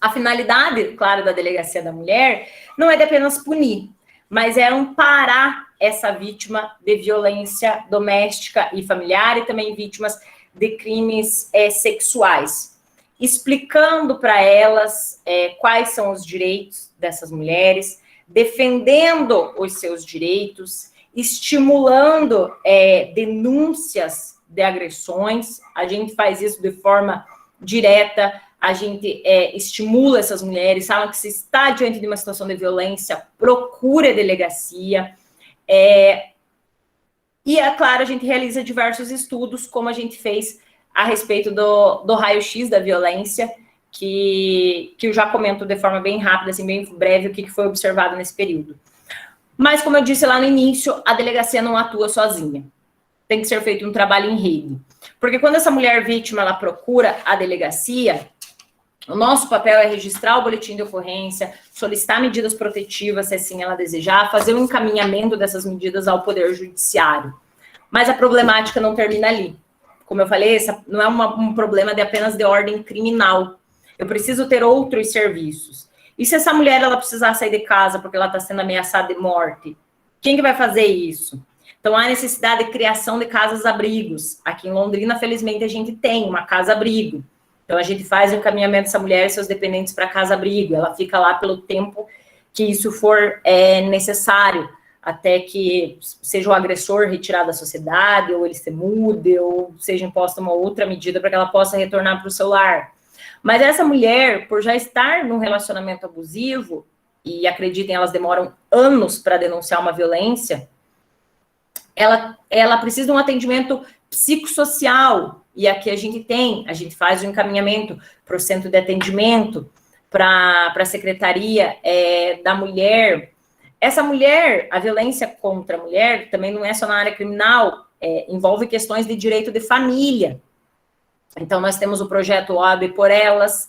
a finalidade, claro, da delegacia da mulher não é de apenas punir, mas é amparar essa vítima de violência doméstica e familiar e também vítimas de crimes sexuais, explicando para elas quais são os direitos dessas mulheres, defendendo os seus direitos, estimulando denúncias de agressões. A gente faz isso de forma direta, a gente estimula essas mulheres, fala que se está diante de uma situação de violência, procure a delegacia. E, é claro, a gente realiza diversos estudos, como a gente fez a respeito do raio-x da violência, que eu já comento de forma bem rápida, assim, bem breve, o que foi observado nesse período. Mas, como eu disse lá no início, a delegacia não atua sozinha. Tem que ser feito um trabalho em rede. Porque quando essa mulher vítima, ela procura a delegacia, o nosso papel é registrar o boletim de ocorrência, solicitar medidas protetivas, se assim ela desejar, fazer um encaminhamento dessas medidas ao Poder Judiciário. Mas a problemática não termina ali. Como eu falei, essa não é um problema apenas de ordem criminal. Eu preciso ter outros serviços. E se essa mulher ela precisar sair de casa porque ela está sendo ameaçada de morte, quem que vai fazer isso? Então, há necessidade de criação de casas-abrigos. Aqui em Londrina, felizmente, a gente tem uma casa-abrigo. Então, a gente faz o encaminhamento dessa mulher e seus dependentes para casa-abrigo. Ela fica lá pelo tempo que isso for necessário até que seja o agressor retirado da sociedade, ou ele se mude, ou seja imposta uma outra medida para que ela possa retornar para o seu lar. Mas essa mulher, por já estar num relacionamento abusivo, e acreditem, elas demoram anos para denunciar uma violência, ela precisa de um atendimento psicossocial, e aqui a gente faz o encaminhamento para o centro de atendimento, para a secretaria da mulher. Essa mulher, a violência contra a mulher, também não é só na área criminal, envolve questões de direito de família. Então, nós temos o projeto OAB por Elas,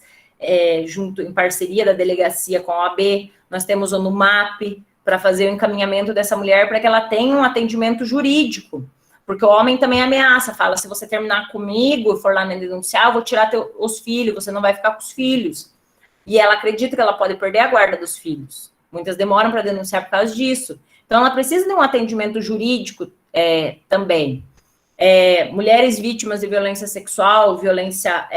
junto em parceria da delegacia com a OAB, nós temos o NUMAP, para fazer o encaminhamento dessa mulher para que ela tenha um atendimento jurídico, porque o homem também ameaça, fala, se você terminar comigo, for lá me denunciar, eu vou tirar os filhos, você não vai ficar com os filhos. E ela acredita que ela pode perder a guarda dos filhos. Muitas demoram para denunciar por causa disso. Então, ela precisa de um atendimento jurídico também. Mulheres vítimas de violência sexual, violência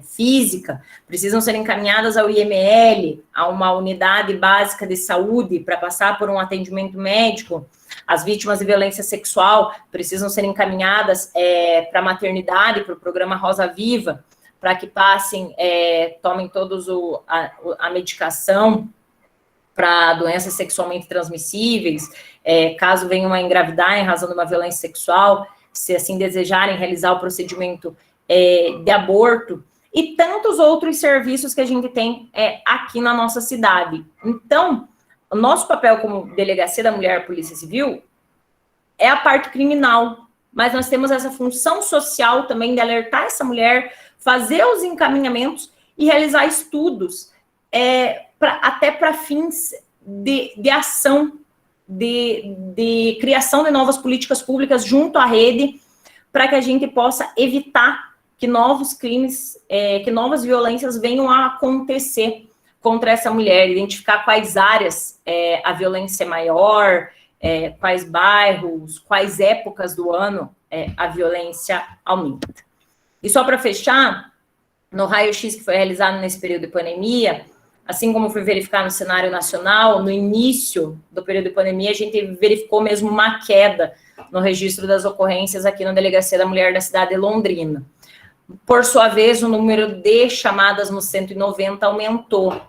física, precisam ser encaminhadas ao IML, a uma unidade básica de saúde, para passar por um atendimento médico. As vítimas de violência sexual precisam ser encaminhadas para a maternidade, para o programa Rosa Viva, para que passem, tomem todos a medicação para doenças sexualmente transmissíveis, caso venham a engravidar em razão de uma violência sexual, se assim desejarem realizar o procedimento de aborto, e tantos outros serviços que a gente tem aqui na nossa cidade. Então, o nosso papel como Delegacia da Mulher Polícia Civil é a parte criminal, mas nós temos essa função social também de alertar essa mulher, fazer os encaminhamentos e realizar estudos, até para fins de ação, de criação de novas políticas públicas junto à rede, para que a gente possa evitar que novos crimes, que novas violências venham a acontecer contra essa mulher, identificar quais áreas a violência é maior, quais bairros, quais épocas do ano a violência aumenta. E só para fechar, no raio-x que foi realizado nesse período de pandemia, assim como foi verificado no cenário nacional, no início do período de pandemia, a gente verificou mesmo uma queda no registro das ocorrências aqui na Delegacia da Mulher da cidade de Londrina. Por sua vez, o número de chamadas no 190 aumentou.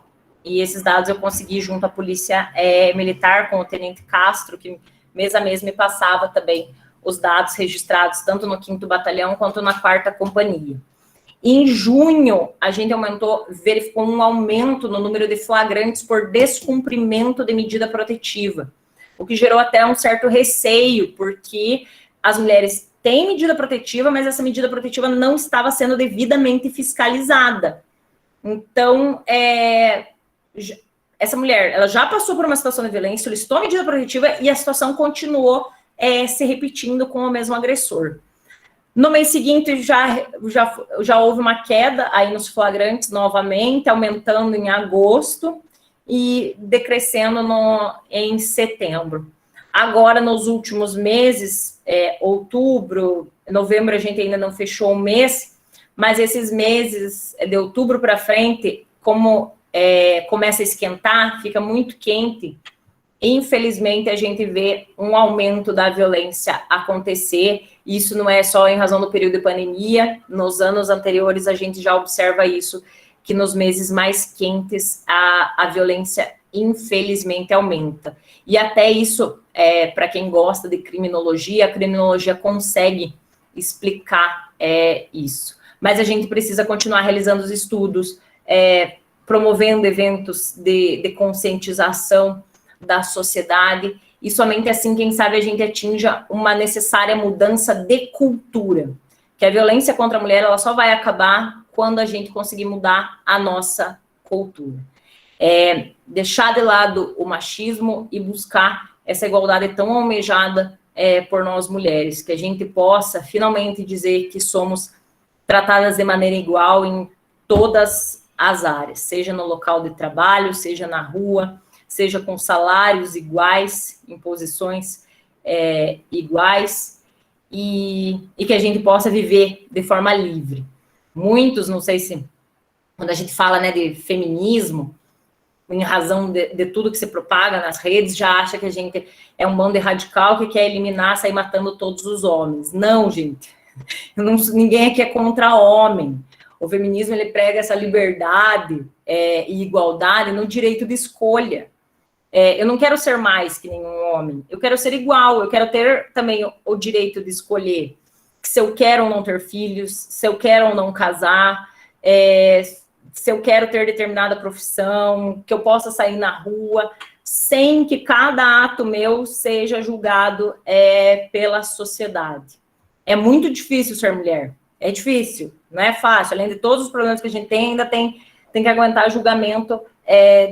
E esses dados eu consegui junto à Polícia Militar, com o Tenente Castro, que mês a mês me passava também os dados registrados, tanto no 5º Batalhão quanto na 4ª Companhia. Em junho, a gente verificou um aumento no número de flagrantes por descumprimento de medida protetiva, o que gerou até um certo receio, porque as mulheres têm medida protetiva, mas essa medida protetiva não estava sendo devidamente fiscalizada. Então, essa mulher, ela já passou por uma situação de violência, solicitou medida protetiva e a situação continuou se repetindo com o mesmo agressor. No mês seguinte, já houve uma queda aí nos flagrantes novamente, aumentando em agosto e decrescendo em setembro. Agora, nos últimos meses, outubro, novembro, a gente ainda não fechou o mês, mas esses meses de outubro para frente, como começa a esquentar, fica muito quente, infelizmente a gente vê um aumento da violência acontecer. Isso não é só em razão do período de pandemia, nos anos anteriores a gente já observa isso, que nos meses mais quentes a violência infelizmente aumenta. E até isso, para quem gosta de criminologia, a criminologia consegue explicar isso. Mas a gente precisa continuar realizando os estudos, promovendo eventos de conscientização da sociedade, e somente assim, quem sabe, a gente atinja uma necessária mudança de cultura, que a violência contra a mulher, ela só vai acabar quando a gente conseguir mudar a nossa cultura. Deixar de lado o machismo e buscar essa igualdade tão almejada por nós mulheres, que a gente possa finalmente dizer que somos tratadas de maneira igual em todas as áreas, seja no local de trabalho, seja na rua, seja com salários iguais, em posições iguais, e que a gente possa viver de forma livre. Muitos, não sei se, quando a gente fala de feminismo, em razão de tudo que se propaga nas redes, já acha que a gente é um bando de radical que quer eliminar, sair matando todos os homens. Não, gente. Ninguém aqui é contra homem. O feminismo, ele prega essa liberdade e igualdade no direito de escolha. Eu não quero ser mais que nenhum homem. Eu quero ser igual. Eu quero ter também o direito de escolher se eu quero ou não ter filhos, se eu quero ou não casar, se eu quero ter determinada profissão, que eu possa sair na rua, sem que cada ato meu seja julgado pela sociedade. É muito difícil ser mulher. É difícil, não é fácil. Além de todos os problemas que a gente tem, ainda tem que aguentar julgamento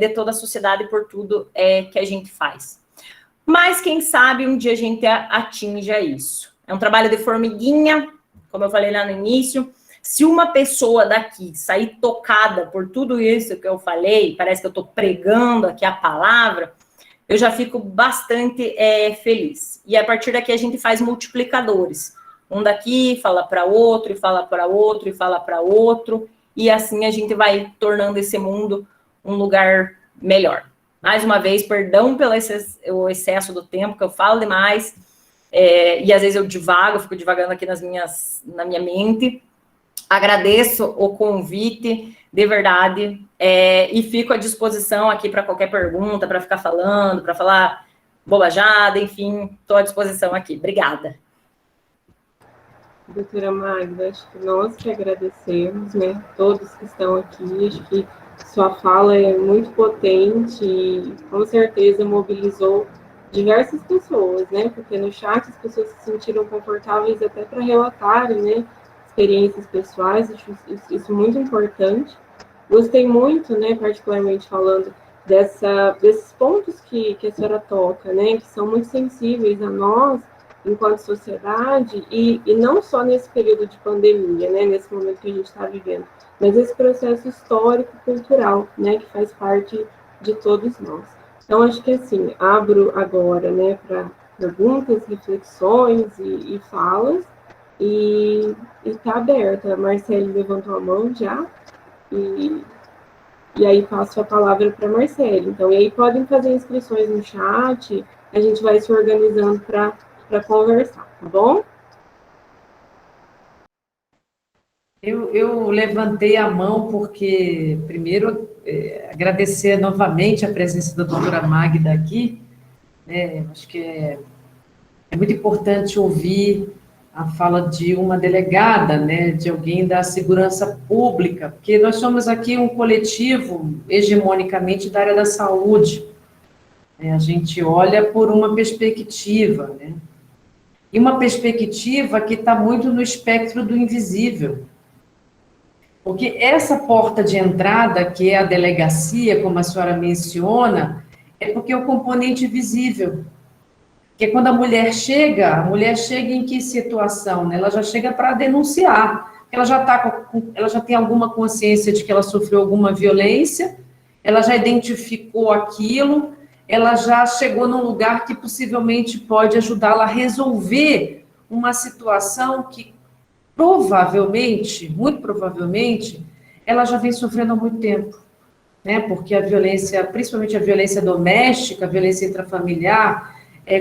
de toda a sociedade por tudo que a gente faz. Mas, quem sabe, um dia a gente atinja isso. É um trabalho de formiguinha, como eu falei lá no início. Se uma pessoa daqui sair tocada por tudo isso que eu falei, parece que eu estou pregando aqui a palavra, eu já fico bastante feliz. E a partir daqui a gente faz multiplicadores. Um daqui fala para outro, e fala para outro, e fala para outro, e assim a gente vai tornando esse mundo um lugar melhor. Mais uma vez, perdão pelo o excesso do tempo, que eu falo demais, e às vezes eu divago, fico divagando aqui na minha mente. Agradeço o convite, de verdade, e fico à disposição aqui para qualquer pergunta, para ficar falando, para falar bobajada, enfim, estou à disposição aqui. Obrigada. Doutora Magda, acho que nós que agradecemos, né, todos que estão aqui, acho que sua fala é muito potente e com certeza mobilizou diversas pessoas, né, porque no chat as pessoas se sentiram confortáveis até para relatarem, né, experiências pessoais, acho isso muito importante. Gostei muito, né, particularmente falando desses pontos que a senhora toca, né, que são muito sensíveis a nós, enquanto sociedade, e não só nesse período de pandemia, né, nesse momento que a gente está vivendo, mas esse processo histórico, cultural, né, que faz parte de todos nós. Então, acho que, assim, abro agora, né, para perguntas, reflexões e falas, e está aberta. A Marcele levantou a mão já, e aí passo a palavra para a Marcele. Então, e aí podem fazer inscrições no chat, a gente vai se organizando para conversar, tá bom? Eu levantei a mão porque, primeiro, agradecer novamente a presença da doutora Magda aqui. Acho que é muito importante ouvir a fala de uma delegada, né, de alguém da segurança pública, porque nós somos aqui um coletivo hegemonicamente da área da saúde. A gente olha por uma perspectiva, né? E uma perspectiva que está muito no espectro do invisível. Porque essa porta de entrada, que é a delegacia, como a senhora menciona, é porque é o componente visível. Porque quando a mulher chega em que situação? Né? Ela já chega para denunciar. Ela já tem alguma consciência de que ela sofreu alguma violência, ela já identificou aquilo, ela já chegou num lugar que possivelmente pode ajudá-la a resolver uma situação que provavelmente, muito provavelmente, ela já vem sofrendo há muito tempo, né? Porque a violência, principalmente a violência doméstica, a violência intrafamiliar,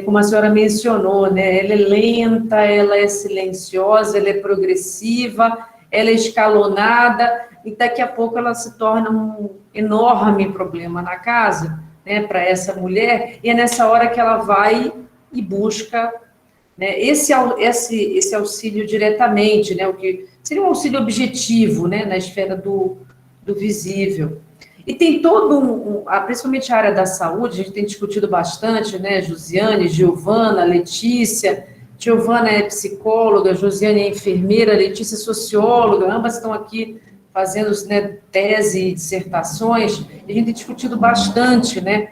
como a senhora mencionou, né? Ela é lenta, ela é silenciosa, ela é progressiva, ela é escalonada, e daqui a pouco ela se torna um enorme problema na casa, né, para essa mulher, e é nessa hora que ela vai e busca, né, esse auxílio diretamente, né, o que seria um auxílio objetivo, né, na esfera do visível. E tem todo principalmente a área da saúde, a gente tem discutido bastante, né, Josiane, Giovana, Letícia. Giovana é psicóloga, Josiane é enfermeira, Letícia é socióloga, ambas estão aqui fazendo, né, tese e dissertações, e a gente tem discutido bastante, né,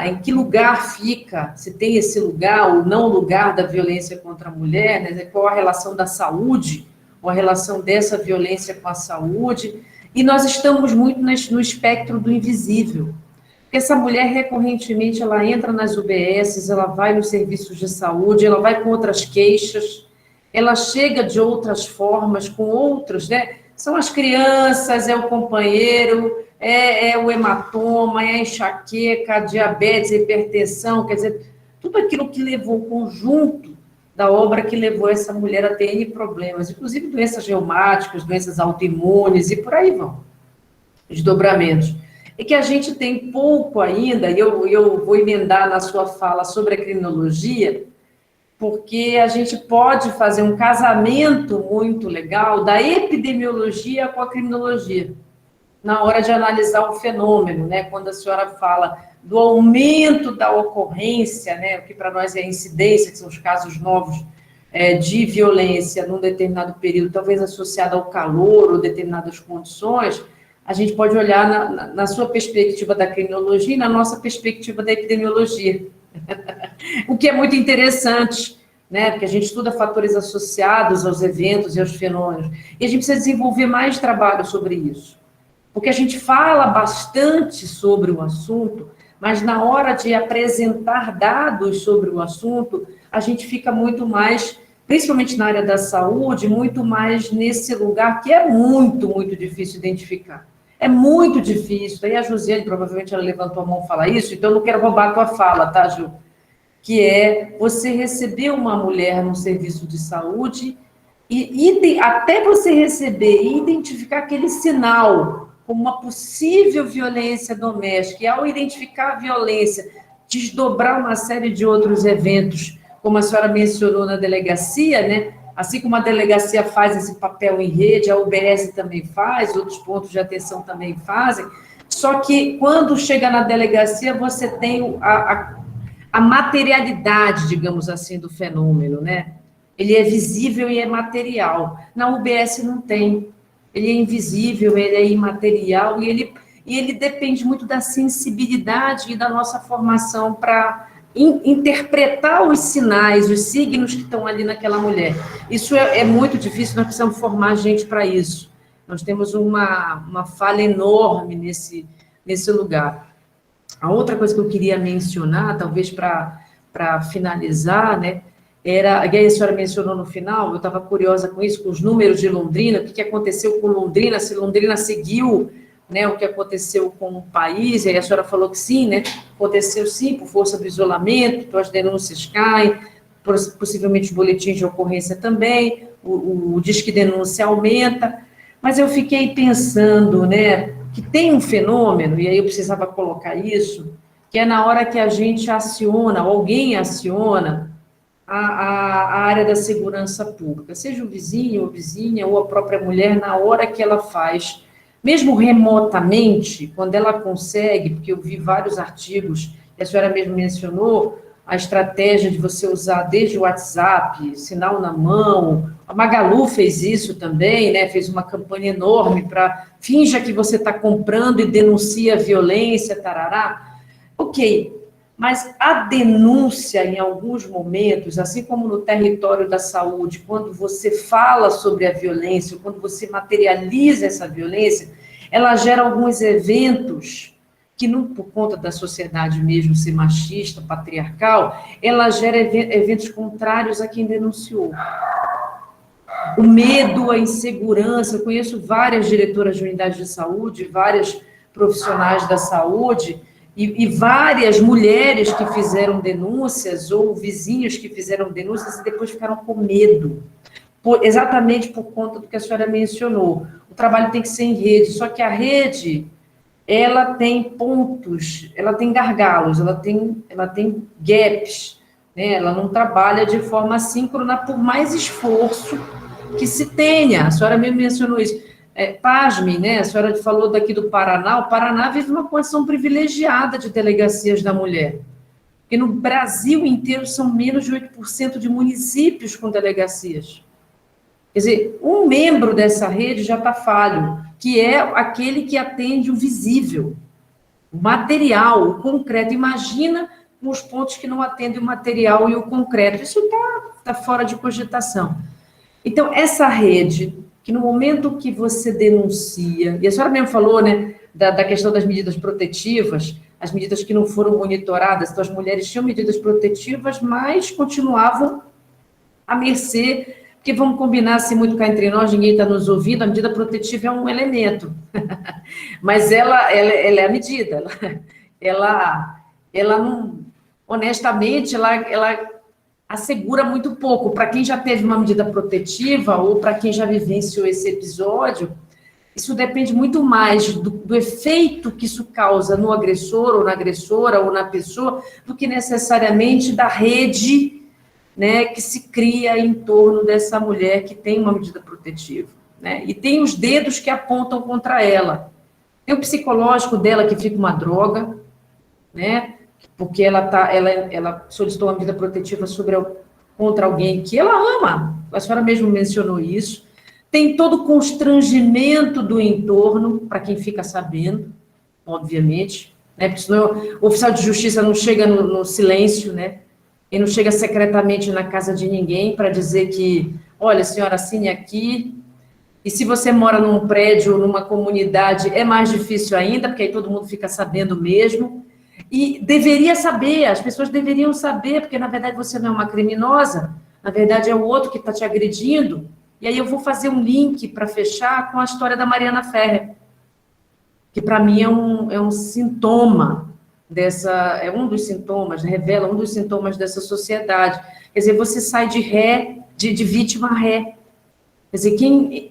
em que lugar fica, se tem esse lugar ou não lugar da violência contra a mulher, né, qual a relação da saúde, ou a relação dessa violência com a saúde, e nós estamos muito no espectro do invisível. Porque essa mulher, recorrentemente, ela entra nas UBSs, ela vai nos serviços de saúde, ela vai com outras queixas, ela chega de outras formas, com outras, né? São as crianças, é o companheiro, é o hematoma, é a enxaqueca, a diabetes, a hipertensão, quer dizer, tudo aquilo que levou o conjunto da obra que levou essa mulher a ter N problemas, inclusive doenças reumáticas, doenças autoimunes e por aí vão, desdobramentos. É que a gente tem pouco ainda, e eu vou emendar na sua fala sobre a criminologia, porque a gente pode fazer um casamento muito legal da epidemiologia com a criminologia, na hora de analisar o fenômeno, né? Quando a senhora fala do aumento da ocorrência, né? O que para nós é a incidência, que são os casos novos de violência num determinado período, talvez associado ao calor ou determinadas condições, a gente pode olhar na sua perspectiva da criminologia e na nossa perspectiva da epidemiologia. O que é muito interessante, né? Porque a gente estuda fatores associados aos eventos e aos fenômenos. E a gente precisa desenvolver mais trabalho sobre isso. Porque a gente fala bastante sobre o assunto, mas na hora de apresentar dados sobre o assunto, a gente fica muito mais, principalmente na área da saúde, muito mais nesse lugar que é muito, muito difícil identificar. É muito difícil. Daí a Josiane, provavelmente, ela levantou a mão e fala isso, então eu não quero roubar a tua fala, tá, Ju? Que é você receber uma mulher no serviço de saúde e até você receber e identificar aquele sinal como uma possível violência doméstica, e ao identificar a violência, desdobrar uma série de outros eventos, como a senhora mencionou na delegacia, né? Assim como a delegacia faz esse papel em rede, a UBS também faz, outros pontos de atenção também fazem, só que quando chega na delegacia, você tem a materialidade, digamos assim, do fenômeno, né? Ele é visível e é material. Na UBS não tem. Ele é invisível, ele é imaterial e ele depende muito da sensibilidade e da nossa formação para interpretar os sinais, os signos que estão ali naquela mulher. Isso é muito difícil, nós precisamos formar gente para isso. Nós temos uma falha enorme nesse lugar. A outra coisa que eu queria mencionar, talvez para finalizar, né, era, e aí a senhora mencionou no final, eu estava curiosa com isso, com os números de Londrina, o que aconteceu com Londrina, se Londrina seguiu, né, o que aconteceu com o país, e aí a senhora falou que sim, né, aconteceu sim, por força do isolamento, então as denúncias caem, possivelmente os boletins de ocorrência também, o Disque Denúncia aumenta, mas eu fiquei pensando, né, que tem um fenômeno, e aí eu precisava colocar isso, que é na hora que a gente aciona, ou alguém aciona, a área da segurança pública, seja o vizinho ou vizinha, ou a própria mulher, na hora que ela faz, mesmo remotamente, quando ela consegue, porque eu vi vários artigos, e a senhora mesmo mencionou, a estratégia de você usar desde o WhatsApp, sinal na mão, a Magalu fez isso também, né? Fez uma campanha enorme para finja que você está comprando e denuncia a violência, tarará. Ok, mas a denúncia, em alguns momentos, assim como no território da saúde, quando você fala sobre a violência, quando você materializa essa violência, ela gera alguns eventos que, não, por conta da sociedade mesmo ser machista, patriarcal, ela gera eventos contrários a quem denunciou. O medo, a insegurança, eu conheço várias diretoras de unidade de saúde, várias profissionais da saúde, e várias mulheres que fizeram denúncias, ou vizinhos que fizeram denúncias e depois ficaram com medo, exatamente por conta do que a senhora mencionou. O trabalho tem que ser em rede, só que a rede, ela tem pontos, ela tem gargalos, ela tem gaps, né? Ela não trabalha de forma assíncrona, por mais esforço que se tenha. A senhora mesmo mencionou isso. Pasmem, né? A senhora falou daqui do Paraná. O Paraná vive uma condição privilegiada de delegacias da mulher. Porque no Brasil inteiro são menos de 8% de municípios com delegacias. Quer dizer, um membro dessa rede já está falho, que é aquele que atende o visível, o material, o concreto. Imagina os pontos que não atendem o material e o concreto. Isso está fora de cogitação. Então, essa rede, que no momento que você denuncia, e a senhora mesmo falou, né, da questão das medidas protetivas, as medidas que não foram monitoradas, então as mulheres tinham medidas protetivas, mas continuavam à mercê, Porque vamos combinar, se muito cá entre nós, ninguém está nos ouvindo, a medida protetiva é um elemento. Mas ela é a medida. Ela não, honestamente, ela assegura muito pouco. Para quem já teve uma medida protetiva, ou para quem já vivenciou esse episódio, isso depende muito mais do efeito que isso causa no agressor, ou na agressora, ou na pessoa, do que necessariamente da rede, né, que se cria em torno dessa mulher que tem uma medida protetiva, né? E tem os dedos que apontam contra ela. Tem o psicológico dela, que fica uma droga, né? Porque ela solicitou uma medida protetiva contra alguém que ela ama. A senhora mesmo mencionou isso. Tem todo o constrangimento do entorno, para quem fica sabendo, obviamente, né? Porque senão o oficial de justiça não chega no silêncio, né? E não chega secretamente na casa de ninguém para dizer que, olha, senhora, assine aqui. E se você mora num prédio, numa comunidade, é mais difícil ainda, porque aí todo mundo fica sabendo mesmo. E deveria saber, as pessoas deveriam saber, porque na verdade você não é uma criminosa, na verdade é o outro que está te agredindo. E aí eu vou fazer um link para fechar com a história da Mariana Ferrer, que para mim é um sintoma é um dos sintomas, revela um dos sintomas dessa sociedade. Quer dizer, você sai de vítima a ré. Quer dizer,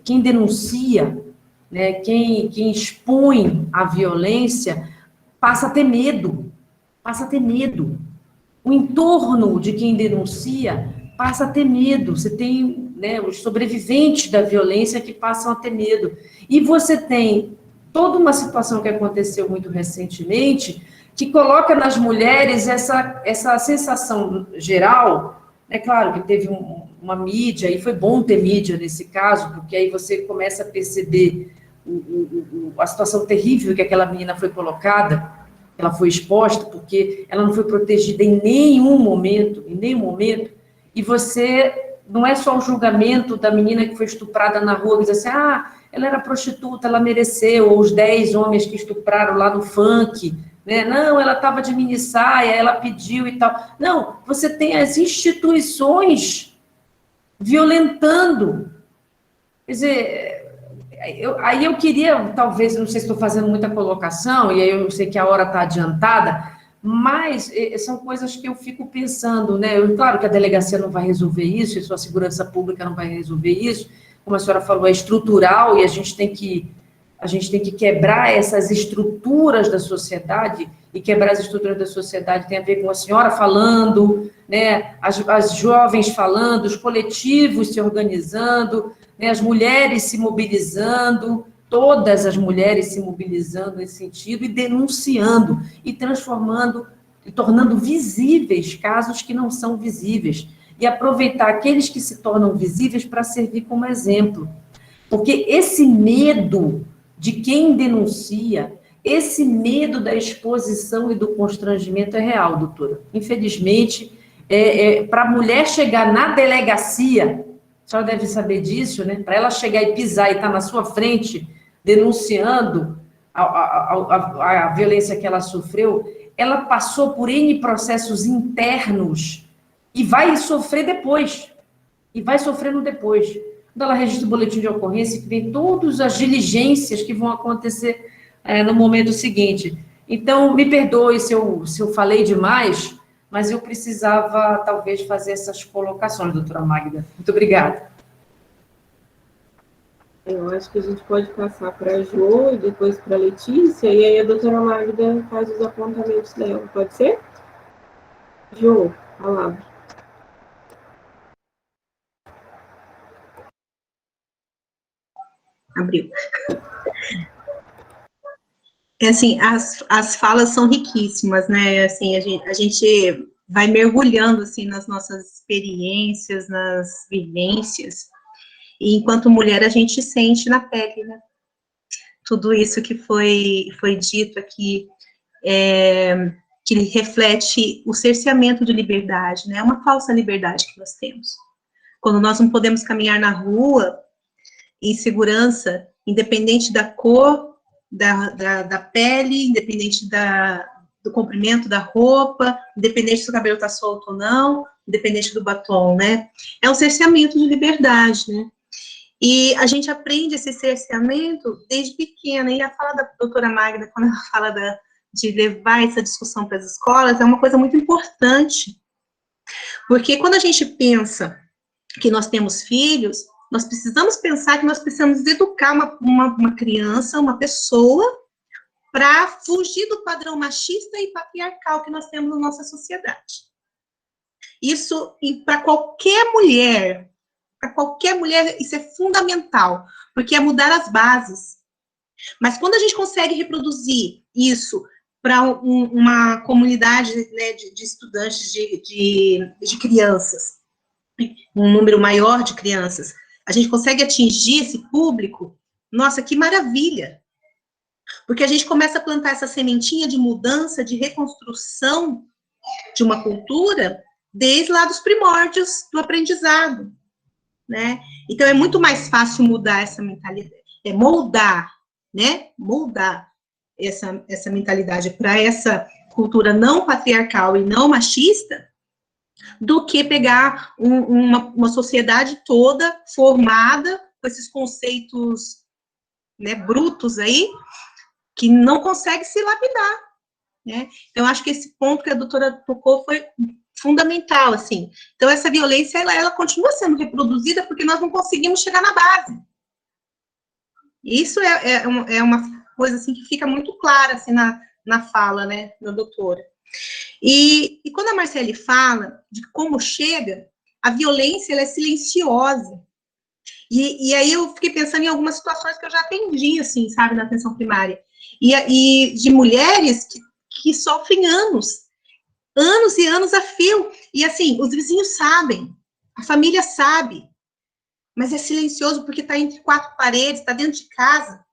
quem denuncia, né, quem expõe a violência, passa a ter medo, O entorno de quem denuncia passa a ter medo. Você tem, né, os sobreviventes da violência que passam a ter medo. E você tem toda uma situação que aconteceu muito recentemente, que coloca nas mulheres essa sensação geral. É claro que teve uma mídia, e foi bom ter mídia nesse caso, porque aí você começa a perceber a situação terrível que aquela menina foi colocada, ela foi exposta, porque ela não foi protegida em nenhum momento, e você, não é só o julgamento da menina que foi estuprada na rua, que diz assim, ela era prostituta, ela mereceu, ou os 10 homens que estupraram lá no funk, né? Não, ela estava de minissaia, ela pediu e tal. Não, você tem as instituições violentando. Quer dizer, aí eu queria, talvez, não sei se estou fazendo muita colocação, e aí eu sei que a hora está adiantada, mas são coisas que eu fico pensando, né? Claro que a delegacia não vai resolver isso, e sua segurança pública não vai resolver isso, como a senhora falou, é estrutural, e a gente tem que quebrar essas estruturas da sociedade, e quebrar as estruturas da sociedade tem a ver com a senhora falando, né, as jovens falando, os coletivos se organizando, né, as mulheres se mobilizando, todas as mulheres se mobilizando nesse sentido, e denunciando, e transformando, e tornando visíveis casos que não são visíveis, e aproveitar aqueles que se tornam visíveis para servir como exemplo. Porque esse medo de quem denuncia, esse medo da exposição e do constrangimento é real, doutora. Infelizmente, para a mulher chegar na delegacia, a senhora deve saber disso, né? Para ela chegar e pisar e estar na sua frente, denunciando a violência que ela sofreu, ela passou por N processos internos e vai sofrer depois. E vai sofrendo depois. Quando ela registra o boletim de ocorrência, que vem todas as diligências que vão acontecer no momento seguinte. Então, me perdoe se eu falei demais, mas eu precisava, talvez, fazer essas colocações, doutora Magda. Muito obrigada. Eu acho que a gente pode passar para a Jo e depois para a Letícia, e aí a doutora Magda faz os apontamentos dela. Pode ser? Jo, palavra. Abriu. Assim, as falas são riquíssimas, né? Assim, a gente vai mergulhando assim nas nossas experiências, nas vivências, e enquanto mulher a gente sente na pele, né? Tudo isso que foi dito aqui, que reflete o cerceamento de liberdade, né? É uma falsa liberdade que nós temos. Quando nós não podemos caminhar na rua em segurança, independente da cor da pele, independente do comprimento da roupa, independente se o cabelo está solto ou não, independente do batom, né? É um cerceamento de liberdade, né? E a gente aprende esse cerceamento desde pequena. E a fala da doutora Magda, quando ela fala de levar essa discussão para as escolas, é uma coisa muito importante. Porque quando a gente pensa que nós temos filhos, nós precisamos pensar que nós precisamos educar uma criança, uma pessoa, para fugir do padrão machista e patriarcal que nós temos na nossa sociedade. Isso, para qualquer mulher, isso é fundamental, porque é mudar as bases. Mas quando a gente consegue reproduzir isso para uma comunidade, né, de estudantes, de crianças, um número maior de crianças, a gente consegue atingir esse público, nossa, que maravilha! Porque a gente começa a plantar essa sementinha de mudança, de reconstrução de uma cultura, desde lá dos primórdios do aprendizado, né? Então, é muito mais fácil mudar essa mentalidade, moldar, né? Moldar essa mentalidade para essa cultura não patriarcal e não machista, do que pegar uma sociedade toda formada com esses conceitos, né, brutos aí, que não consegue se lapidar, né? Então, acho que esse ponto que a doutora tocou foi fundamental, assim. Então, essa violência, ela continua sendo reproduzida porque nós não conseguimos chegar na base. Isso é uma coisa, assim, que fica muito clara, assim, na fala, né, da doutora. E quando a Marcele fala de como chega, a violência, ela é silenciosa. E aí eu fiquei pensando em algumas situações que eu já atendi, assim, sabe, na atenção primária. E de mulheres que sofrem anos e anos a fio. E, assim, os vizinhos sabem, a família sabe, mas é silencioso porque está entre quatro paredes, está dentro de casa.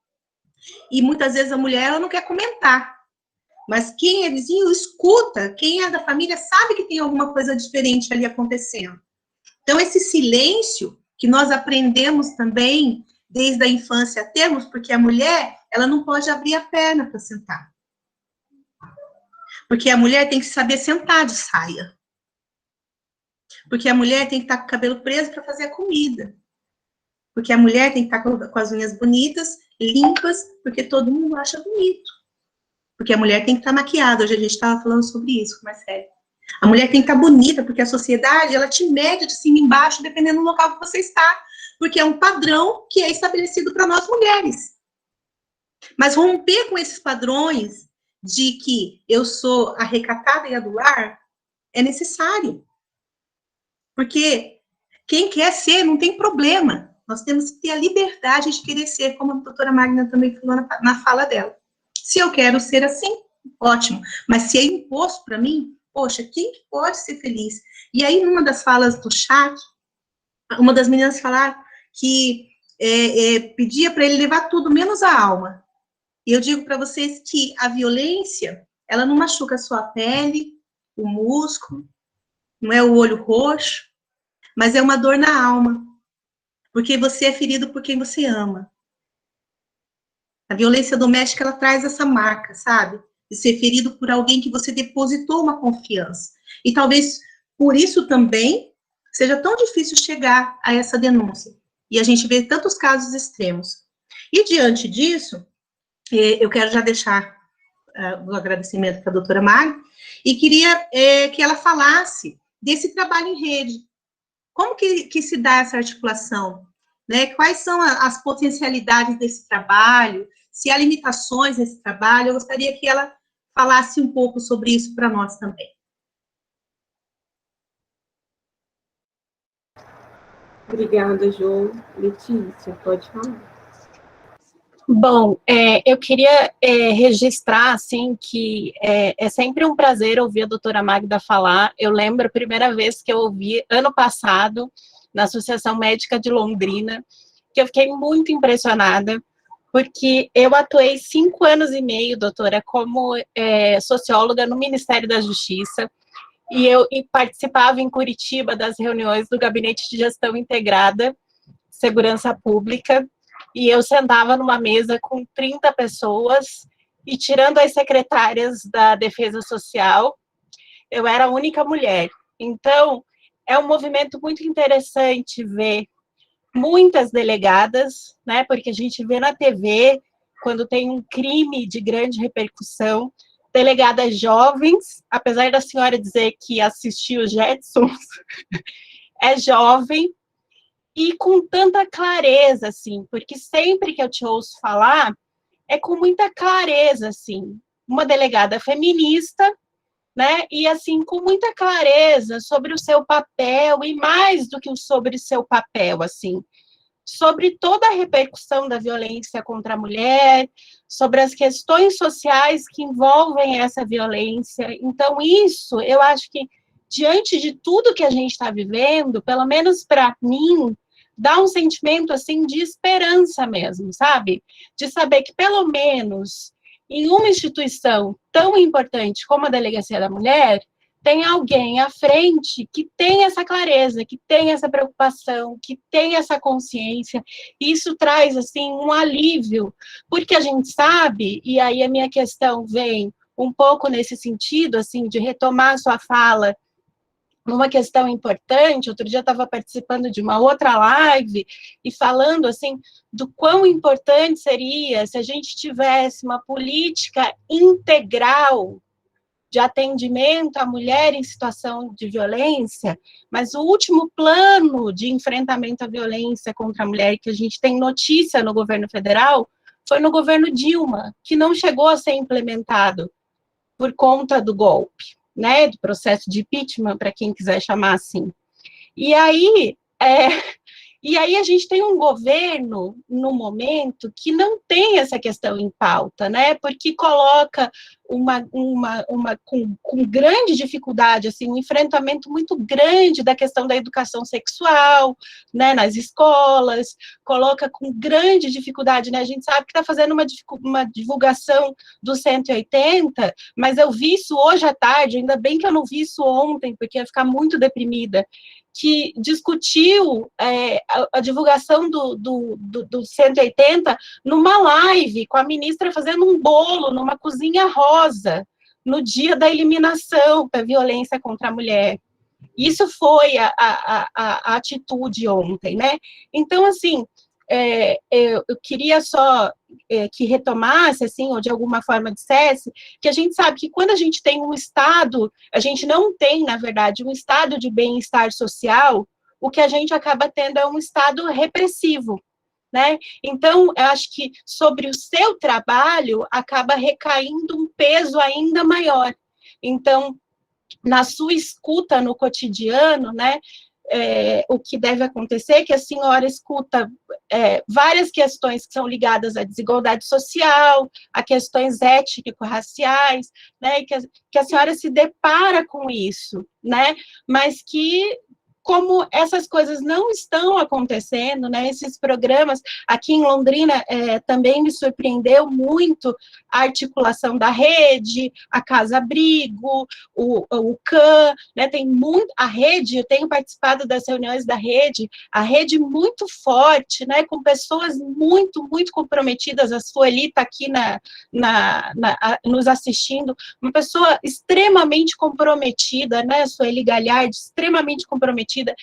E muitas vezes a mulher, ela não quer comentar. Mas quem é vizinho escuta, quem é da família sabe que tem alguma coisa diferente ali acontecendo. Então, esse silêncio que nós aprendemos também desde a infância a termos, porque a mulher, ela não pode abrir a perna para sentar. Porque a mulher tem que saber sentar de saia. Porque a mulher tem que estar com o cabelo preso para fazer a comida. Porque a mulher tem que estar com as unhas bonitas, limpas, porque todo mundo acha bonito. Porque a mulher tem que estar maquiada. Hoje a gente estava falando sobre isso, Marcelo. A mulher tem que estar bonita, porque a sociedade, ela te mede de cima e embaixo, dependendo do local que você está. Porque é um padrão que é estabelecido para nós mulheres. Mas romper com esses padrões de que eu sou a recatada e a do lar é necessário. Porque quem quer ser não tem problema. Nós temos que ter a liberdade de querer ser, como a doutora Magna também falou na fala dela. Se eu quero ser assim, ótimo. Mas se é imposto para mim, poxa, quem que pode ser feliz? E aí, numa das falas do chat, uma das meninas falaram que pedia para ele levar tudo, menos a alma. E eu digo para vocês que a violência, ela não machuca a sua pele, o músculo, não é o olho roxo, mas é uma dor na alma. Porque você é ferido por quem você ama. A violência doméstica, ela traz essa marca, sabe? De ser ferido por alguém que você depositou uma confiança. E talvez por isso também seja tão difícil chegar a essa denúncia. E a gente vê tantos casos extremos. E diante disso, eu quero já deixar o agradecimento para a doutora Magda, e queria que ela falasse desse trabalho em rede. Como que se dá essa articulação? Né? Quais são as potencialidades desse trabalho? Se há limitações nesse trabalho? Eu gostaria que ela falasse um pouco sobre isso para nós também. Obrigada, Jo. Letícia, pode falar. Bom, eu queria registrar, assim, que é sempre um prazer ouvir a doutora Magda falar. Eu lembro a primeira vez que eu ouvi, ano passado, na Associação Médica de Londrina, que eu fiquei muito impressionada, porque eu atuei 5 anos e meio, doutora, como socióloga no Ministério da Justiça, e eu participava em Curitiba das reuniões do Gabinete de Gestão Integrada, Segurança Pública, e eu sentava numa mesa com 30 pessoas, e tirando as secretárias da Defesa Social, eu era a única mulher. Então, é um movimento muito interessante ver muitas delegadas, né, porque a gente vê na TV, quando tem um crime de grande repercussão, delegadas jovens, apesar da senhora dizer que assistiu os Jetsons, é jovem, e com tanta clareza, assim, porque sempre que eu te ouço falar, é com muita clareza, assim, uma delegada feminista, né, e assim, com muita clareza sobre o seu papel, e mais do que sobre o seu papel, assim, sobre toda a repercussão da violência contra a mulher, sobre as questões sociais que envolvem essa violência. Então, isso, eu acho que, diante de tudo que a gente está vivendo, pelo menos para mim, dá um sentimento, assim, de esperança mesmo, sabe? De saber que, pelo menos, em uma instituição tão importante como a Delegacia da Mulher, tem alguém à frente que tem essa clareza, que tem essa preocupação, que tem essa consciência, e isso traz, assim, um alívio, porque a gente sabe, e aí a minha questão vem um pouco nesse sentido, assim, de retomar a sua fala numa questão importante. Outro dia eu estava participando de uma outra live e falando, assim, do quão importante seria se a gente tivesse uma política integral de atendimento à mulher em situação de violência, mas o último plano de enfrentamento à violência contra a mulher que a gente tem notícia no governo federal foi no governo Dilma, que não chegou a ser implementado por conta do golpe, né, do processo de impeachment, para quem quiser chamar assim. E aí, a gente tem um governo, no momento, que não tem essa questão em pauta, né, porque coloca com grande dificuldade, assim, um enfrentamento muito grande da questão da educação sexual, né, nas escolas, coloca com grande dificuldade, né, a gente sabe que está fazendo uma divulgação do 180, mas eu vi isso hoje à tarde, ainda bem que eu não vi isso ontem, porque ia ficar muito deprimida, que discutiu a divulgação do 180 numa live, com a ministra fazendo um bolo numa cozinha rosa, no dia da eliminação da violência contra a mulher. Isso foi a atitude ontem, né? Então, assim, eu queria só que retomasse, assim, ou de alguma forma dissesse, que a gente sabe que quando a gente tem um Estado, a gente não tem, na verdade, um Estado de bem-estar social, o que a gente acaba tendo é um Estado repressivo, né? Então, eu acho que sobre o seu trabalho acaba recaindo um peso ainda maior. Então, na sua escuta no cotidiano, né, o que deve acontecer é que a senhora escuta várias questões que são ligadas à desigualdade social, a questões étnico-raciais, né, que a senhora se depara com isso, né, mas que, como essas coisas não estão acontecendo, né, esses programas, aqui em Londrina também me surpreendeu muito a articulação da rede, a Casa Abrigo, o CAN, né, tem muito, a rede, eu tenho participado das reuniões da rede, a rede muito forte, né, com pessoas muito, muito comprometidas, a Sueli está aqui nos assistindo, uma pessoa extremamente comprometida, né, Sueli Galhardi, extremamente comprometida,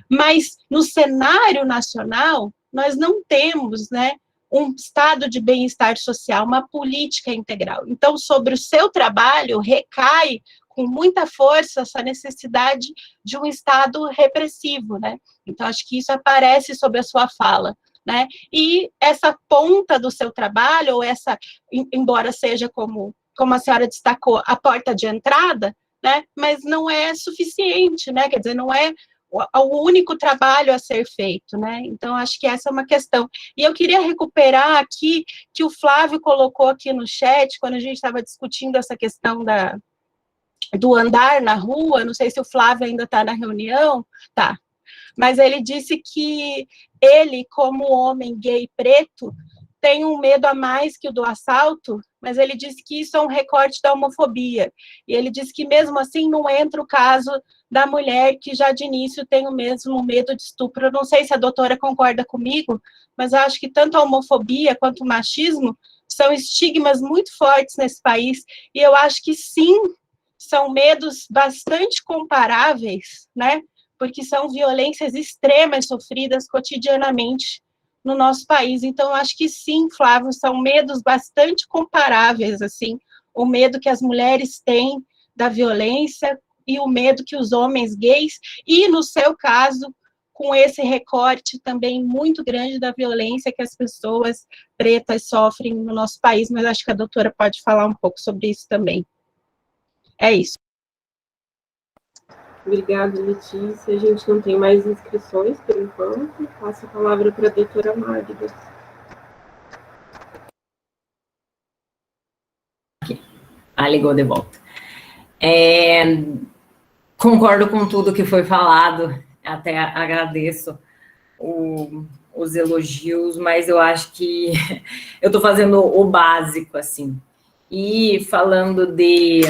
mas no cenário nacional, nós não temos, né, um estado de bem-estar social, uma política integral. Então, sobre o seu trabalho, recai com muita força essa necessidade de um Estado repressivo, né? Então, acho que isso aparece sobre a sua fala, né? E essa ponta do seu trabalho, ou essa, embora seja como a senhora destacou, a porta de entrada, né? Mas não é suficiente, né? Quer dizer, não é o único trabalho a ser feito, né? Então, acho que essa é uma questão. E eu queria recuperar aqui, que o Flávio colocou aqui no chat, quando a gente estava discutindo essa questão do andar na rua, não sei se o Flávio ainda está na reunião, tá, mas ele disse que ele, como homem gay preto, tem um medo a mais que o do assalto, mas ele disse que isso é um recorte da homofobia, e ele disse que mesmo assim não entra o caso da mulher que já de início tem o mesmo medo de estupro. Eu não sei se a doutora concorda comigo, mas eu acho que tanto a homofobia quanto o machismo são estigmas muito fortes nesse país, e eu acho que sim, são medos bastante comparáveis, né, porque são violências extremas sofridas cotidianamente no nosso país. Então, acho que sim, Flávio, são medos bastante comparáveis, assim, o medo que as mulheres têm da violência e o medo que os homens gays, e no seu caso, com esse recorte também muito grande da violência que as pessoas pretas sofrem no nosso país, mas acho que a doutora pode falar um pouco sobre isso também. É isso. Obrigada, Letícia. A gente não tem mais inscrições por enquanto. Passo a palavra para a doutora Magda. Ligou de volta. Concordo com tudo que foi falado, até agradeço os elogios, mas eu acho que eu estou fazendo o básico, assim. E falando de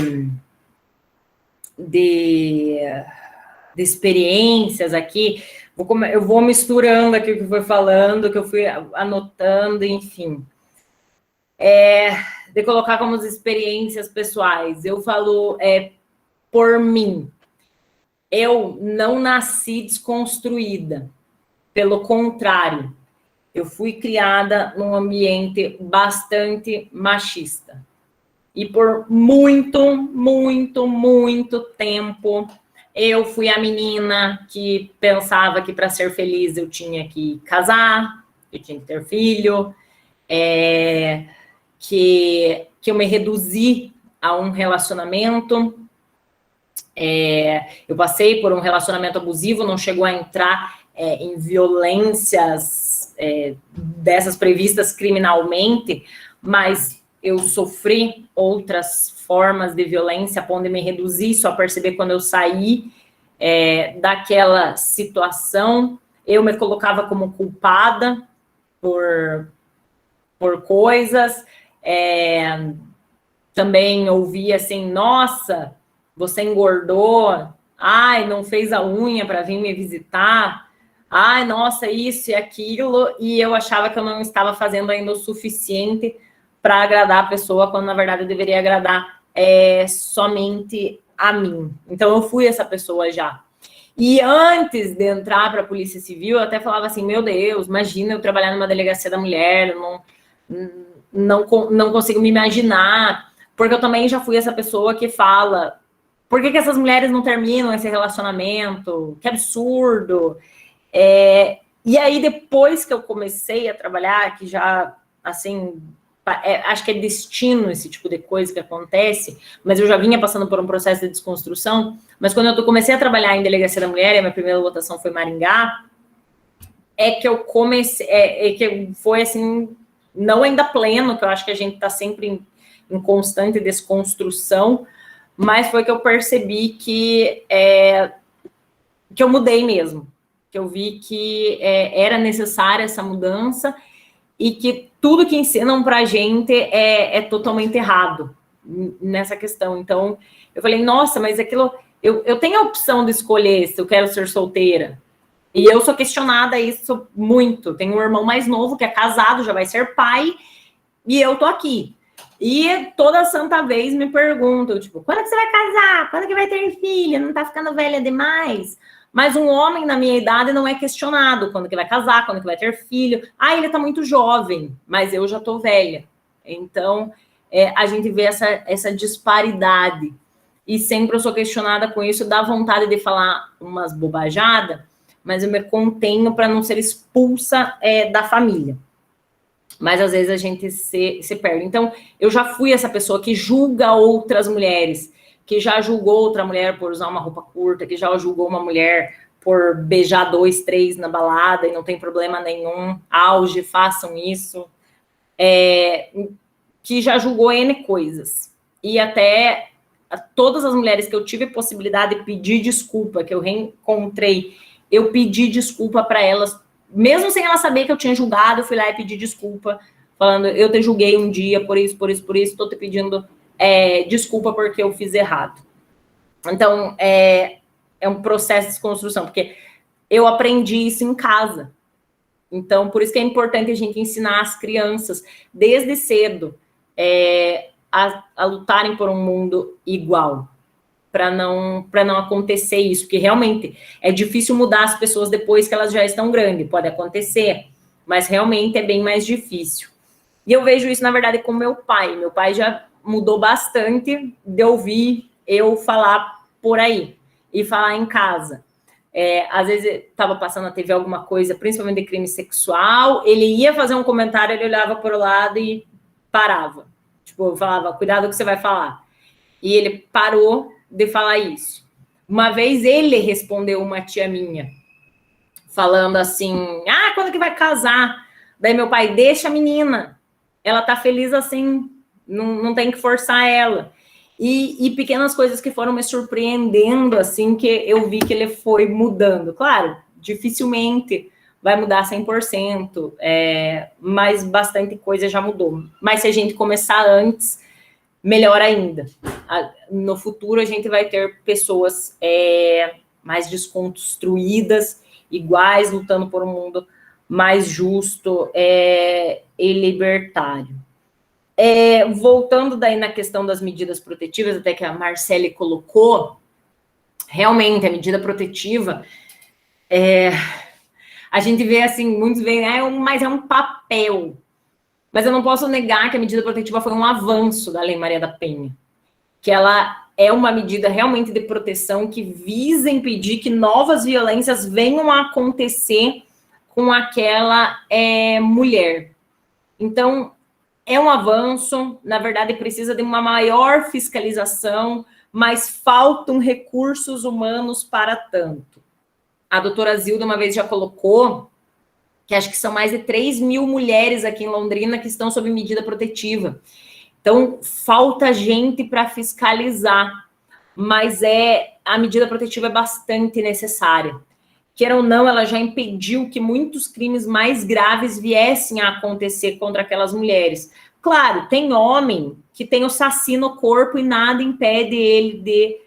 experiências aqui, eu vou misturando aqui o que foi falando, que eu fui anotando, enfim. De colocar como as experiências pessoais. Eu falo por mim. Eu não nasci desconstruída. Pelo contrário, eu fui criada num ambiente bastante machista. E por muito, muito, muito tempo, eu fui a menina que pensava que para ser feliz eu tinha que casar, eu tinha que ter filho, que eu me reduzi a um relacionamento. Eu passei por um relacionamento abusivo, não chegou a entrar em violências dessas previstas criminalmente, mas eu sofri outras formas de violência, a ponto de me reduzir, só perceber quando eu saí daquela situação. Eu me colocava como culpada por coisas, também ouvia assim, nossa, você engordou, ai, não fez a unha para vir me visitar, ai, nossa, isso e aquilo, e eu achava que eu não estava fazendo ainda o suficiente para agradar a pessoa, quando na verdade eu deveria agradar somente a mim. Então eu fui essa pessoa já. E antes de entrar para a Polícia Civil, eu até falava assim, meu Deus, imagina eu trabalhar numa delegacia da mulher, não consigo me imaginar, porque eu também já fui essa pessoa que fala, por que essas mulheres não terminam esse relacionamento? Que absurdo! E aí, depois que eu comecei a trabalhar, que já, assim, acho que é destino esse tipo de coisa que acontece, mas eu já vinha passando por um processo de desconstrução, mas quando eu comecei a trabalhar em Delegacia da Mulher, e a minha primeira lotação foi Maringá, que eu comecei, que foi assim, não ainda pleno, que eu acho que a gente está sempre em constante desconstrução, mas foi que eu percebi que eu mudei mesmo, que eu vi que era necessária essa mudança e que tudo que ensinam para a gente é totalmente errado nessa questão. Então, eu falei, nossa, mas aquilo... Eu tenho a opção de escolher se eu quero ser solteira. E eu sou questionada isso muito. Tenho um irmão mais novo que é casado, já vai ser pai, e eu tô aqui. E toda santa vez me perguntam, tipo, quando é que você vai casar? Quando é que vai ter filho? Não tá ficando velha demais? Mas um homem na minha idade não é questionado quando que vai casar, quando que vai ter filho. Ah, ele tá muito jovem, mas eu já tô velha. Então, a gente vê essa disparidade. E sempre eu sou questionada com isso, dá vontade de falar umas bobajadas, mas eu me contenho para não ser expulsa da família. Mas às vezes a gente se perde. Então, eu já fui essa pessoa que julga outras mulheres, que já julgou outra mulher por usar uma roupa curta, que já julgou uma mulher por beijar 2, 3 na balada e não tem problema nenhum. Auge, façam isso. Que já julgou N coisas. E até todas as mulheres que eu tive possibilidade de pedir desculpa, que eu reencontrei, eu pedi desculpa para elas, mesmo sem ela saber que eu tinha julgado, eu fui lá e pedi desculpa, falando, eu te julguei um dia por isso, estou te pedindo desculpa porque eu fiz errado. Então, é um processo de desconstrução, porque eu aprendi isso em casa. Então, por isso que é importante a gente ensinar as crianças, desde cedo, a lutarem por um mundo igual. para não acontecer isso, porque realmente é difícil mudar as pessoas depois que elas já estão grandes, pode acontecer, mas realmente é bem mais difícil. E eu vejo isso, na verdade, com meu pai já mudou bastante de ouvir eu falar por aí, e falar em casa. Às vezes estava passando na TV alguma coisa, principalmente de crime sexual, ele ia fazer um comentário, ele olhava para o lado e parava. Tipo, eu falava, cuidado com o que você vai falar. E ele parou de falar isso. Uma vez ele respondeu uma tia minha, falando assim, quando que vai casar? Daí meu pai, deixa a menina, ela tá feliz assim, não tem que forçar ela. E pequenas coisas que foram me surpreendendo, assim, que eu vi que ele foi mudando. Claro, dificilmente vai mudar 100%, mas bastante coisa já mudou. Mas se a gente começar antes, melhor ainda. No futuro, a gente vai ter pessoas mais desconstruídas, iguais, lutando por um mundo mais justo e libertário. Voltando daí na questão das medidas protetivas, até que a Marcele colocou, realmente a medida protetiva, a gente vê assim, muitos veem, mas é um papel. Mas eu não posso negar que a medida protetiva foi um avanço da Lei Maria da Penha, que ela é uma medida realmente de proteção que visa impedir que novas violências venham a acontecer com aquela mulher. Então, é um avanço, na verdade, precisa de uma maior fiscalização, mas faltam recursos humanos para tanto. A doutora Zilda uma vez já colocou que acho que são mais de 3 mil mulheres aqui em Londrina que estão sob medida protetiva. Então, falta gente para fiscalizar, mas a medida protetiva é bastante necessária. Queira ou não, ela já impediu que muitos crimes mais graves viessem a acontecer contra aquelas mulheres. Claro, tem homem que tem o saci no corpo e nada impede ele de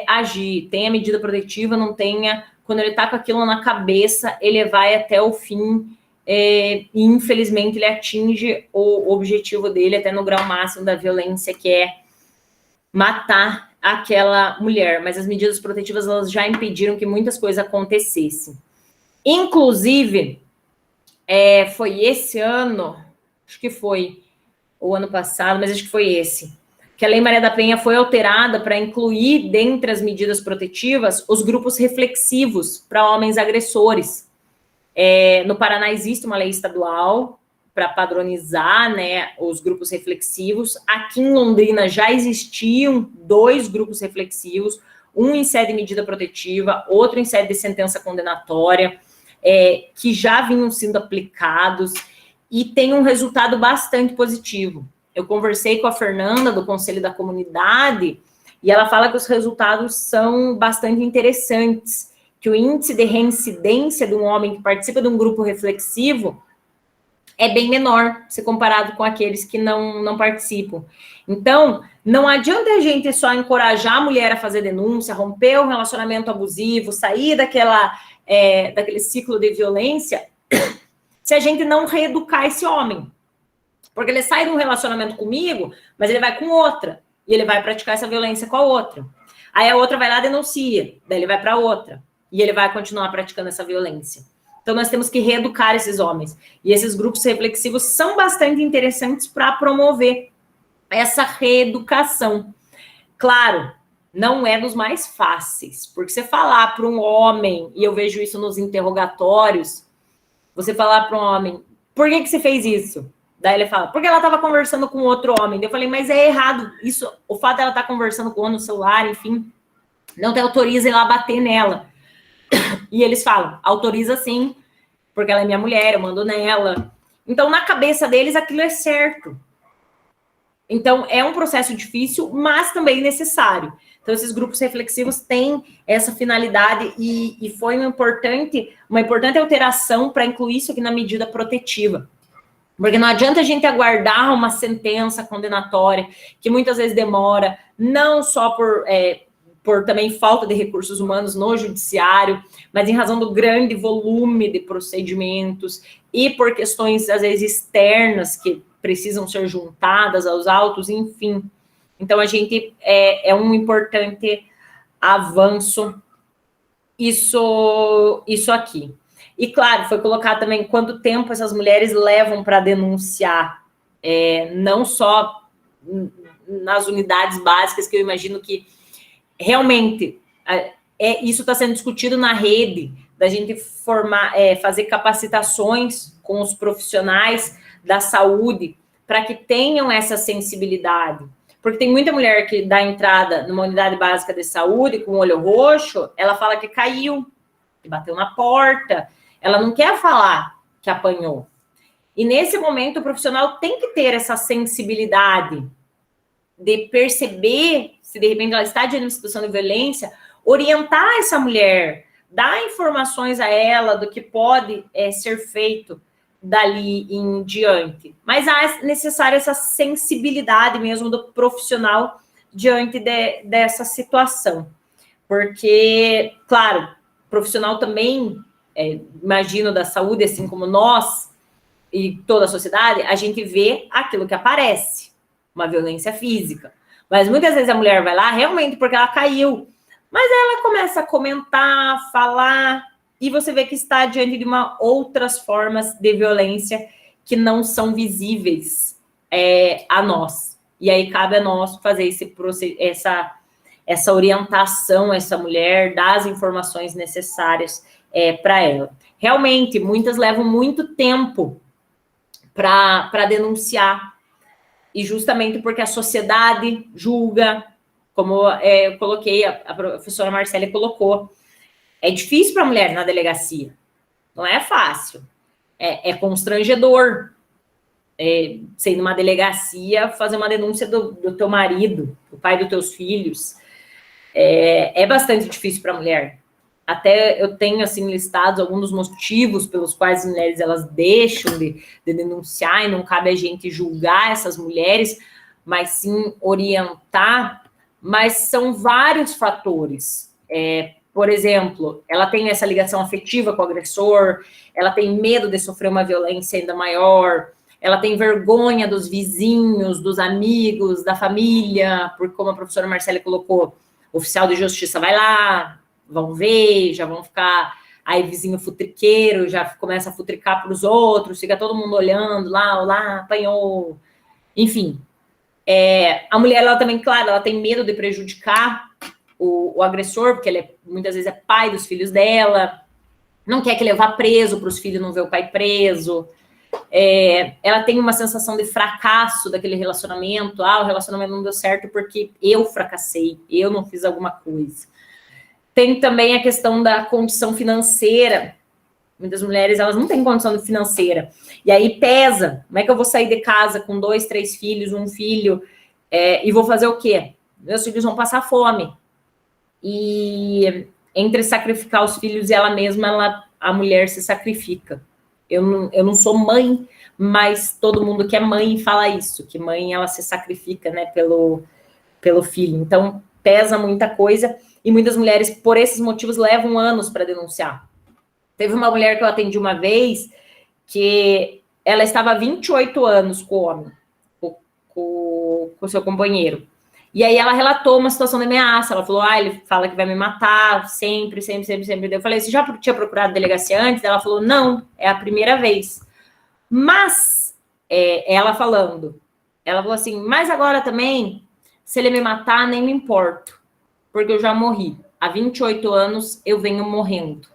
agir. Tem a medida protetiva, não tenha. Quando ele está com aquilo na cabeça, ele vai até o fim e, infelizmente, ele atinge o objetivo dele até no grau máximo da violência, que é matar aquela mulher. Mas as medidas protetivas, elas já impediram que muitas coisas acontecessem. Inclusive, foi esse ano, acho que foi o ano passado, mas acho que foi esse, que a Lei Maria da Penha foi alterada para incluir, dentre as medidas protetivas, os grupos reflexivos para homens agressores. No Paraná existe uma lei estadual para padronizar, né, os grupos reflexivos. Aqui em Londrina já existiam 2 grupos reflexivos, um em sede de medida protetiva, outro em sede de sentença condenatória, que já vinham sendo aplicados e tem um resultado bastante positivo. Eu conversei com a Fernanda, do Conselho da Comunidade, e ela fala que os resultados são bastante interessantes, que o índice de reincidência de um homem que participa de um grupo reflexivo é bem menor, se comparado com aqueles que não participam. Então, não adianta a gente só encorajar a mulher a fazer denúncia, romper o relacionamento abusivo, sair daquele ciclo de violência, se a gente não reeducar esse homem. Porque ele sai de um relacionamento comigo, mas ele vai com outra, e ele vai praticar essa violência com a outra. Aí a outra vai lá e denuncia, daí ele vai para outra, e ele vai continuar praticando essa violência. Então, nós temos que reeducar esses homens. E esses grupos reflexivos são bastante interessantes para promover essa reeducação. Claro, não é dos mais fáceis, porque você falar para um homem, e eu vejo isso nos interrogatórios, você falar para um homem, por que você fez isso? Daí ele fala, porque ela estava conversando com outro homem. Daí eu falei, mas é errado. Isso, o fato dela estar conversando com o homem no celular, enfim, não te autoriza ir lá bater nela. E eles falam, autoriza sim, porque ela é minha mulher, eu mando nela. Então, na cabeça deles, aquilo é certo. Então, é um processo difícil, mas também necessário. Então, esses grupos reflexivos têm essa finalidade e foi uma importante alteração para incluir isso aqui na medida protetiva. Porque não adianta a gente aguardar uma sentença condenatória, que muitas vezes demora, não só por também falta de recursos humanos no judiciário, mas em razão do grande volume de procedimentos e por questões, às vezes, externas que precisam ser juntadas aos autos, enfim. Então, a gente é um importante avanço isso aqui. E, claro, foi colocar também quanto tempo essas mulheres levam para denunciar, não só nas unidades básicas, que eu imagino que realmente isso está sendo discutido na rede, da gente fazer capacitações com os profissionais da saúde para que tenham essa sensibilidade. Porque tem muita mulher que dá entrada numa unidade básica de saúde com o olho roxo, ela fala que caiu, que bateu na porta, ela não quer falar que apanhou. E nesse momento o profissional tem que ter essa sensibilidade de perceber se de repente ela está diante de uma situação de violência, orientar essa mulher, dar informações a ela do que pode ser feito dali em diante. Mas é necessária essa sensibilidade mesmo do profissional diante dessa situação. Porque, claro, o profissional também, imagino, da saúde, assim como nós e toda a sociedade, a gente vê aquilo que aparece, uma violência física. Mas muitas vezes a mulher vai lá realmente porque ela caiu. Mas ela começa a comentar, falar, e você vê que está diante de outras formas de violência que não são visíveis a nós. E aí cabe a nós fazer essa orientação a essa mulher, dar as informações necessárias para ela. Realmente, muitas levam muito tempo para denunciar, e justamente porque a sociedade julga, como eu coloquei, a professora Marcele colocou, é difícil para a mulher na delegacia, não é fácil, é constrangedor, ser numa delegacia, fazer uma denúncia do teu marido, do pai dos teus filhos, é bastante difícil para a mulher. Até eu tenho, assim, listados alguns dos motivos pelos quais as mulheres, elas deixam de denunciar, e não cabe a gente julgar essas mulheres, mas sim orientar, mas são vários fatores. Por exemplo, ela tem essa ligação afetiva com o agressor, ela tem medo de sofrer uma violência ainda maior, ela tem vergonha dos vizinhos, dos amigos, da família, porque, como a professora Marcele colocou, o oficial de justiça vai lá, vão ver, já vão ficar aí vizinho futriqueiro, já começa a futricar para os outros, fica todo mundo olhando lá, apanhou, enfim. A mulher, ela também, claro, ela tem medo de prejudicar o agressor, porque ele muitas vezes é pai dos filhos dela, não quer que ele vá preso para os filhos não ver o pai preso, ela tem uma sensação de fracasso daquele relacionamento, o relacionamento não deu certo porque eu fracassei, eu não fiz alguma coisa. Tem também a questão da condição financeira. Muitas mulheres, elas não têm condição financeira. E aí pesa. Como é que eu vou sair de casa com 2, 3 filhos, um filho, e vou fazer o quê? Meus filhos vão passar fome. E entre sacrificar os filhos e ela mesma, a mulher se sacrifica. Eu não sou mãe, mas todo mundo que é mãe fala isso, que mãe, ela se sacrifica, né, pelo filho. Então, pesa muita coisa. E muitas mulheres, por esses motivos, levam anos para denunciar. Teve uma mulher que eu atendi uma vez, que ela estava há 28 anos com o homem, com o seu companheiro. E aí ela relatou uma situação de ameaça. Ela falou, ele fala que vai me matar, sempre. Eu falei, você já tinha procurado delegacia antes? Ela falou, não, é a primeira vez. Mas, ela falou assim, mas agora também, se ele me matar, nem me importo, porque eu já morri. Há 28 anos eu venho morrendo.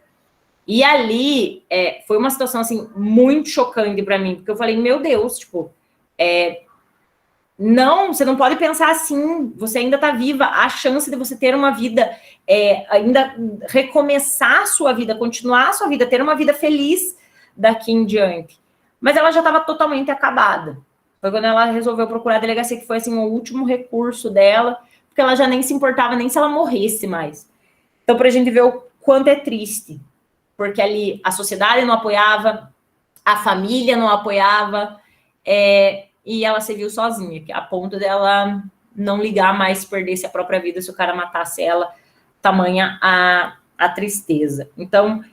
E ali foi uma situação assim muito chocante para mim, porque eu falei, meu Deus, tipo, não, você não pode pensar assim, você ainda está viva, há chance de você ter uma vida, ainda recomeçar a sua vida, continuar a sua vida, ter uma vida feliz daqui em diante. Mas ela já estava totalmente acabada. Foi quando ela resolveu procurar a delegacia, que foi assim o último recurso dela, porque ela já nem se importava nem se ela morresse mais. Então, para a gente ver o quanto é triste, porque ali a sociedade não apoiava, a família não apoiava, e ela se viu sozinha, a ponto dela não ligar mais, perdesse a própria vida se o cara matasse ela, tamanha a tristeza. Então,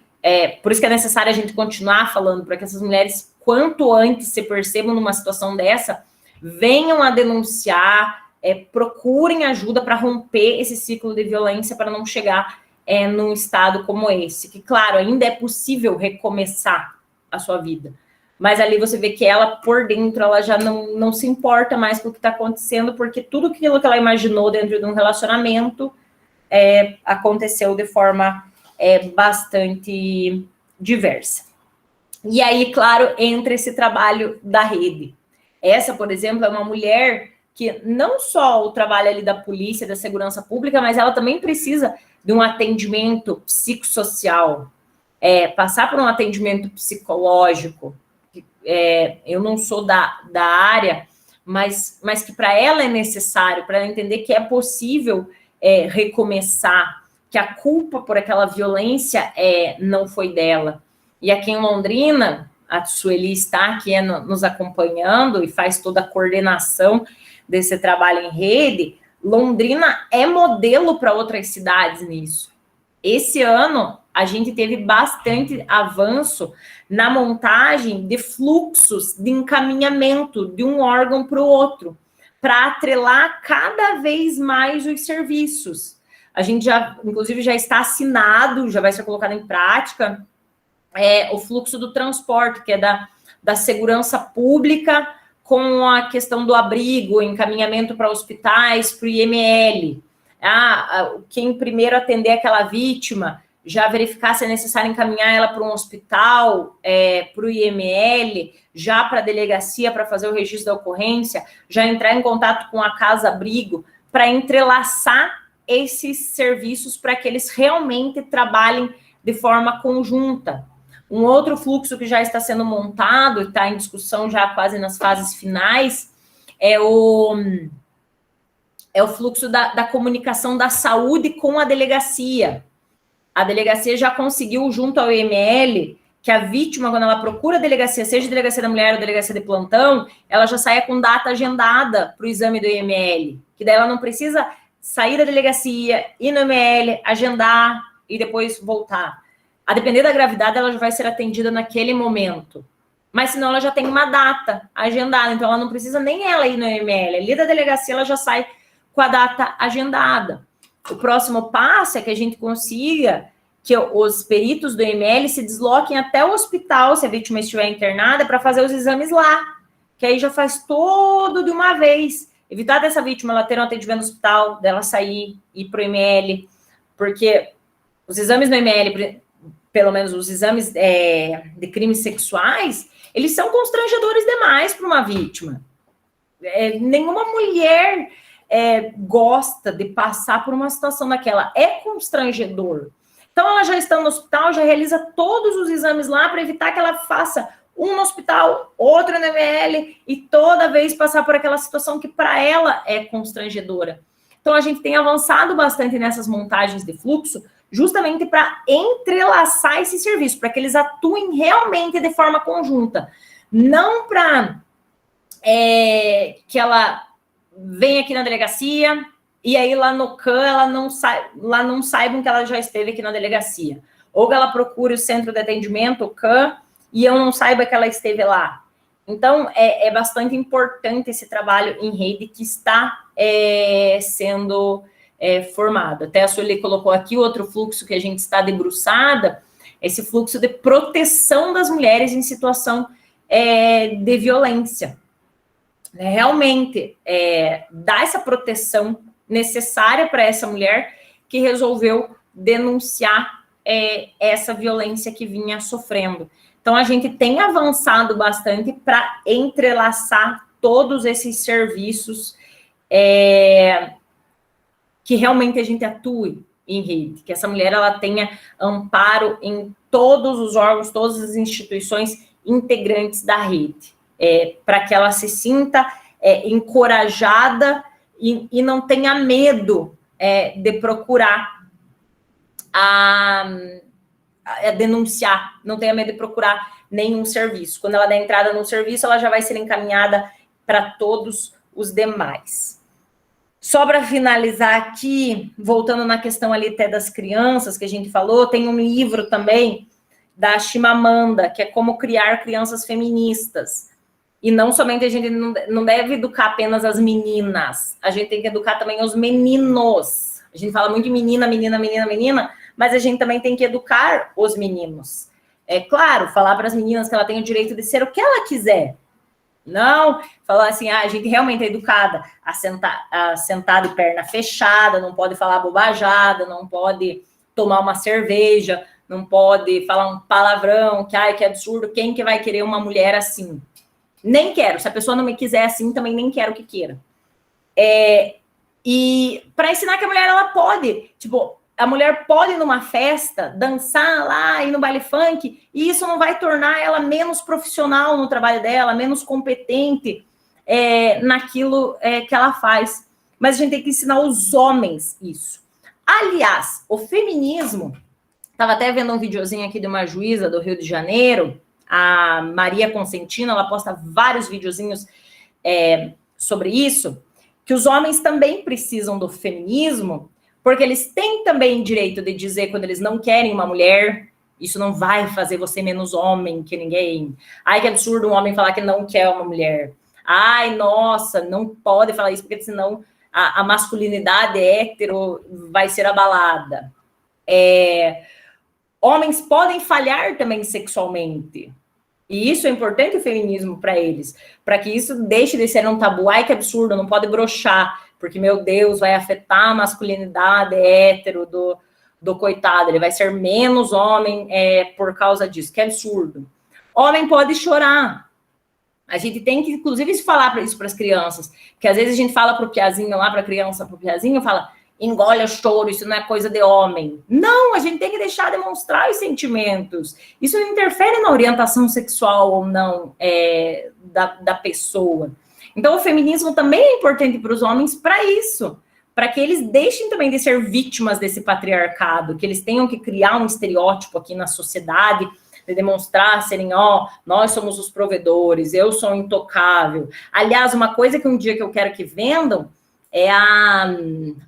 por isso que é necessário a gente continuar falando, para que essas mulheres, quanto antes se percebam numa situação dessa, venham a denunciar, procurem ajuda para romper esse ciclo de violência, para não chegar num estado como esse, que, claro, ainda é possível recomeçar a sua vida, mas ali você vê que ela, por dentro, ela já não se importa mais com o que está acontecendo, porque tudo aquilo que ela imaginou dentro de um relacionamento aconteceu de forma bastante diversa. E aí, claro, entra esse trabalho da rede. Essa, por exemplo, é uma mulher que não só o trabalho ali da polícia, da segurança pública, mas ela também precisa de um atendimento psicossocial, passar por um atendimento psicológico. Eu não sou da área, mas que para ela é necessário, para ela entender que é possível recomeçar, que a culpa por aquela violência não foi dela. E aqui em Londrina, a Sueli está aqui nos acompanhando e faz toda a coordenação desse trabalho em rede. Londrina é modelo para outras cidades nisso. Esse ano, a gente teve bastante avanço na montagem de fluxos de encaminhamento de um órgão para o outro, para atrelar cada vez mais os serviços. A gente inclusive, já está assinado, já vai ser colocado em prática, o fluxo do transporte, que é da segurança pública, com a questão do abrigo, encaminhamento para hospitais, para o IML. Quem primeiro atender aquela vítima, já verificar se é necessário encaminhar ela para um hospital, para o IML, já para a delegacia, para fazer o registro da ocorrência, já entrar em contato com a casa-abrigo, para entrelaçar esses serviços para que eles realmente trabalhem de forma conjunta. Um outro fluxo que já está sendo montado, e está em discussão já quase nas fases finais, é o fluxo da comunicação da saúde com a delegacia. A delegacia já conseguiu, junto ao IML, que a vítima, quando ela procura a delegacia, seja a delegacia da mulher ou a delegacia de plantão, ela já saia com data agendada para o exame do IML, que daí ela não precisa sair da delegacia, ir no IML, agendar e depois voltar. A depender da gravidade, ela já vai ser atendida naquele momento. Mas senão ela já tem uma data agendada, então ela não precisa nem ela ir no IML. Ali da delegacia ela já sai com a data agendada. O próximo passo é que a gente consiga que os peritos do IML se desloquem até o hospital, se a vítima estiver internada, para fazer os exames lá. Que aí já faz todo de uma vez. Evitar dessa vítima ela ter um atendimento no hospital, dela sair, ir para o IML, porque os exames no IML, pelo menos os exames de crimes sexuais, eles são constrangedores demais para uma vítima. Nenhuma mulher gosta de passar por uma situação daquela. É constrangedor. Então, ela já está no hospital, já realiza todos os exames lá para evitar que ela faça um no hospital, outro no IML, e toda vez passar por aquela situação que para ela é constrangedora. Então, a gente tem avançado bastante nessas montagens de fluxo, justamente para entrelaçar esse serviço, para que eles atuem realmente de forma conjunta. Não para que ela venha aqui na delegacia e aí lá no CAN ela não saibam que ela já esteve aqui na delegacia. Ou que ela procure o centro de atendimento, o CAN, e eu não saiba que ela esteve lá. Então, é bastante importante esse trabalho em rede que está sendo formado. Até a Sueli colocou aqui outro fluxo que a gente está debruçada, esse fluxo de proteção das mulheres em situação de violência. Realmente, dar essa proteção necessária para essa mulher que resolveu denunciar essa violência que vinha sofrendo. Então, a gente tem avançado bastante para entrelaçar todos esses serviços que realmente a gente atue em rede, que essa mulher ela tenha amparo em todos os órgãos, todas as instituições integrantes da rede, para que ela se sinta encorajada e não tenha medo de procurar a denunciar, não tenha medo de procurar nenhum serviço. Quando ela der entrada no serviço, ela já vai ser encaminhada para todos os demais. Só para finalizar aqui, voltando na questão ali até das crianças que a gente falou, tem um livro também da Chimamanda, que é Como Criar Crianças Feministas. E não somente a gente não deve educar apenas as meninas, a gente tem que educar também os meninos. A gente fala muito de menina, menina, menina, menina, mas a gente também tem que educar os meninos. É claro, falar para as meninas que ela tem o direito de ser o que ela quiser. Não falar assim, a gente realmente é educada, sentar de perna fechada, não pode falar bobajada, não pode tomar uma cerveja, não pode falar um palavrão, que absurdo, quem que vai querer uma mulher assim? Nem quero, se a pessoa não me quiser assim, também nem quero que queira. E para ensinar que a mulher, ela pode, tipo, a mulher pode ir numa festa, dançar lá, ir no baile funk, e isso não vai tornar ela menos profissional no trabalho dela, menos competente naquilo que ela faz. Mas a gente tem que ensinar os homens isso. Aliás, o feminismo, estava até vendo um videozinho aqui de uma juíza do Rio de Janeiro, a Maria Consentina, ela posta vários videozinhos sobre isso, que os homens também precisam do feminismo, porque eles têm também direito de dizer quando eles não querem uma mulher. Isso não vai fazer você menos homem que ninguém. Ai, que absurdo um homem falar que não quer uma mulher. Ai, nossa, não pode falar isso, porque senão a masculinidade hétero vai ser abalada. Homens podem falhar também sexualmente. E isso é importante, o feminismo, para eles. Para que isso deixe de ser um tabu. Ai, que absurdo, não pode broxar. Porque, meu Deus, vai afetar a masculinidade hétero do coitado. Ele vai ser menos homem por causa disso. Que absurdo. Homem pode chorar. A gente tem que, inclusive, falar isso para as crianças. Porque, às vezes, a gente fala para o piazinho lá, para a criança, para o piazinho, fala, engole o choro, isso não é coisa de homem. Não, a gente tem que deixar demonstrar os sentimentos. Isso não interfere na orientação sexual ou não da pessoa. Então, o feminismo também é importante para os homens para isso, para que eles deixem também de ser vítimas desse patriarcado, que eles tenham que criar um estereótipo aqui na sociedade, de demonstrar serem, nós somos os provedores, eu sou intocável. Aliás, uma coisa que um dia que eu quero que vendam é a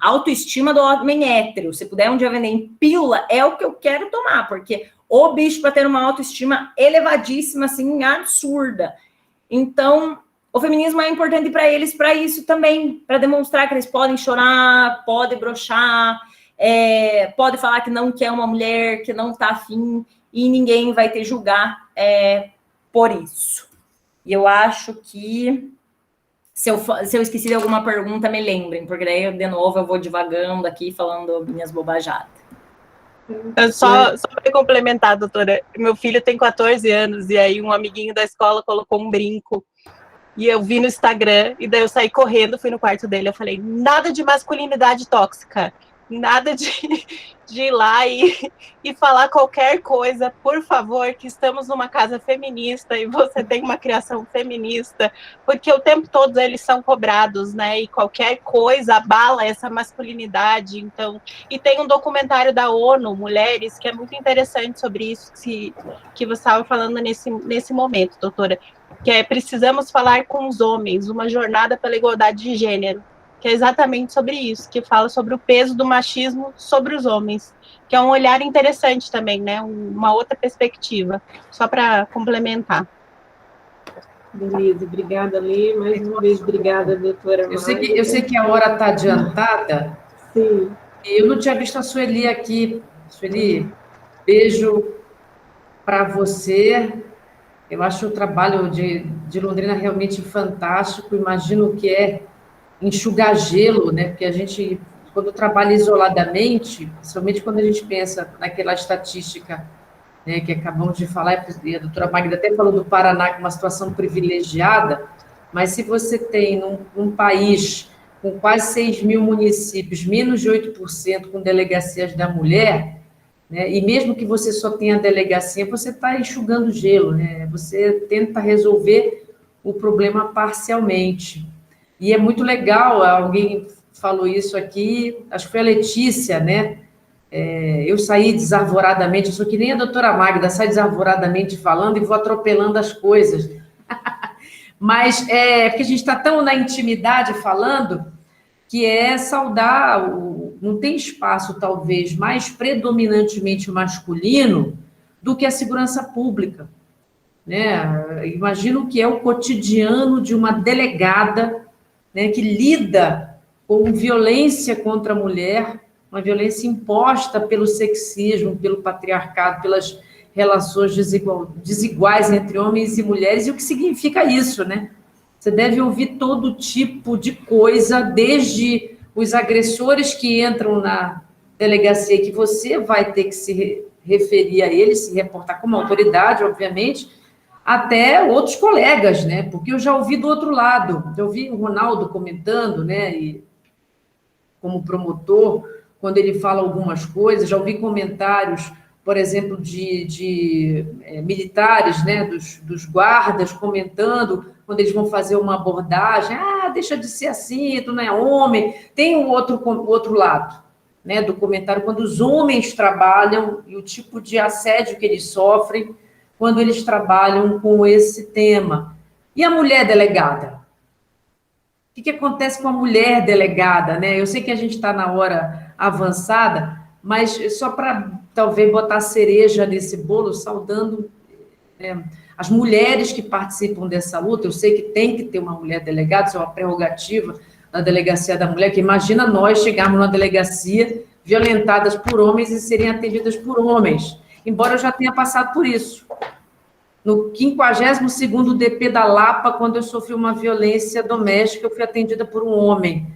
autoestima do homem hétero. Se puder um dia vender em pílula, é o que eu quero tomar, porque o bicho para ter uma autoestima elevadíssima, assim, absurda. Então, o feminismo é importante para eles, para isso também, para demonstrar que eles podem chorar, podem broxar, pode falar que não quer uma mulher, que não está afim, e ninguém vai te julgar por isso. E eu acho que, se eu esqueci de alguma pergunta, me lembrem, porque daí, de novo, eu vou divagando aqui, falando minhas bobajadas. Só para complementar, doutora, meu filho tem 14 anos, e aí um amiguinho da escola colocou um brinco, e eu vi no Instagram, e daí eu saí correndo, fui no quarto dele, eu falei, nada de masculinidade tóxica, nada de ir lá e falar qualquer coisa, por favor, que estamos numa casa feminista e você tem uma criação feminista, porque o tempo todo eles são cobrados, né, e qualquer coisa abala essa masculinidade. Então, e tem um documentário da ONU, Mulheres, que é muito interessante sobre isso, que você estava falando nesse momento, doutora, que é Precisamos Falar com os Homens, uma jornada pela igualdade de gênero, que é exatamente sobre isso, que fala sobre o peso do machismo sobre os homens, que é um olhar interessante também, né? Uma outra perspectiva, só para complementar. Beleza, obrigada, Lê. Mais uma vez, obrigada, doutora. Eu sei que a hora está adiantada. Sim. Eu não tinha visto a Sueli aqui. Sueli, beijo para você. Eu acho o trabalho de Londrina realmente fantástico. Imagino que é enxugar gelo, né? Porque a gente, quando trabalha isoladamente, principalmente quando a gente pensa naquela estatística, né, que acabamos de falar, e a doutora Magda até falou do Paraná com uma situação privilegiada, mas se você tem num país com quase 6 mil municípios, menos de 8% com delegacias da mulher, né, e mesmo que você só tenha delegacia, você está enxugando gelo, né? Você tenta resolver o problema parcialmente. E é muito legal, alguém falou isso aqui, acho que foi a Letícia, né? Eu saí desarvoradamente, eu sou que nem a doutora Magda, saio desarvoradamente falando e vou atropelando as coisas. Mas porque a gente está tão na intimidade falando, que é saudar, não tem espaço, talvez, mais predominantemente masculino do que a segurança pública. né? Imagino o que é o cotidiano de uma delegada, né, que lida com violência contra a mulher, uma violência imposta pelo sexismo, pelo patriarcado, pelas relações desiguais entre homens e mulheres, e o que significa isso, né? Você deve ouvir todo tipo de coisa, desde os agressores que entram na delegacia, que você vai ter que se referir a eles, se reportar como autoridade, obviamente, até outros colegas, né? Porque eu já ouvi do outro lado, já ouvi o Ronaldo comentando, né? E como promotor, quando ele fala algumas coisas, já ouvi comentários, por exemplo, de militares, né? Dos guardas comentando quando eles vão fazer uma abordagem, deixa de ser assim, tu não é homem. Tem o outro lado, né? Do comentário, quando os homens trabalham e o tipo de assédio que eles sofrem quando eles trabalham com esse tema. E a mulher delegada? O que acontece com a mulher delegada, né? Eu sei que a gente está na hora avançada, mas só para talvez botar cereja nesse bolo, saudando as mulheres que participam dessa luta. Eu sei que tem que ter uma mulher delegada, isso é uma prerrogativa da Delegacia da Mulher, que imagina nós chegarmos numa delegacia violentadas por homens e serem atendidas por homens, embora eu já tenha passado por isso. No 52º DP da Lapa, quando eu sofri uma violência doméstica, eu fui atendida por um homem,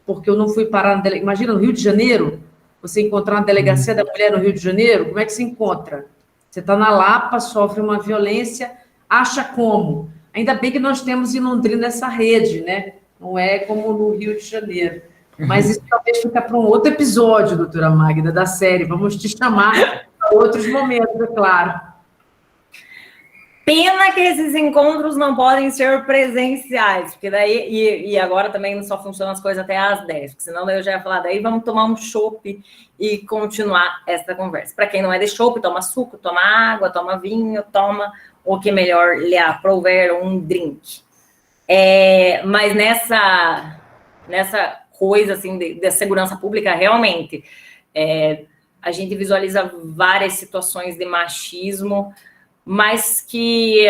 porque eu não fui parar na delegacia. Imagina, no Rio de Janeiro, você encontrar uma delegacia da mulher no Rio de Janeiro, como é que se encontra? Você está na Lapa, sofre uma violência, acha como? Ainda bem que nós temos em Londrina essa rede, né? Não é como no Rio de Janeiro. Mas isso talvez fica para um outro episódio, doutora Magda, da série. Vamos te chamar para outros momentos, é claro. Pena que esses encontros não podem ser presenciais, porque daí, e agora também só funcionam as coisas até às 10, porque senão daí eu já ia falar, daí vamos tomar um chopp e continuar essa conversa. Para quem não é de chopp, toma suco, toma água, toma vinho, toma o que melhor lhe aprouver, um drink. Mas nessa coisa assim de segurança pública, realmente, a gente visualiza várias situações de machismo, mas que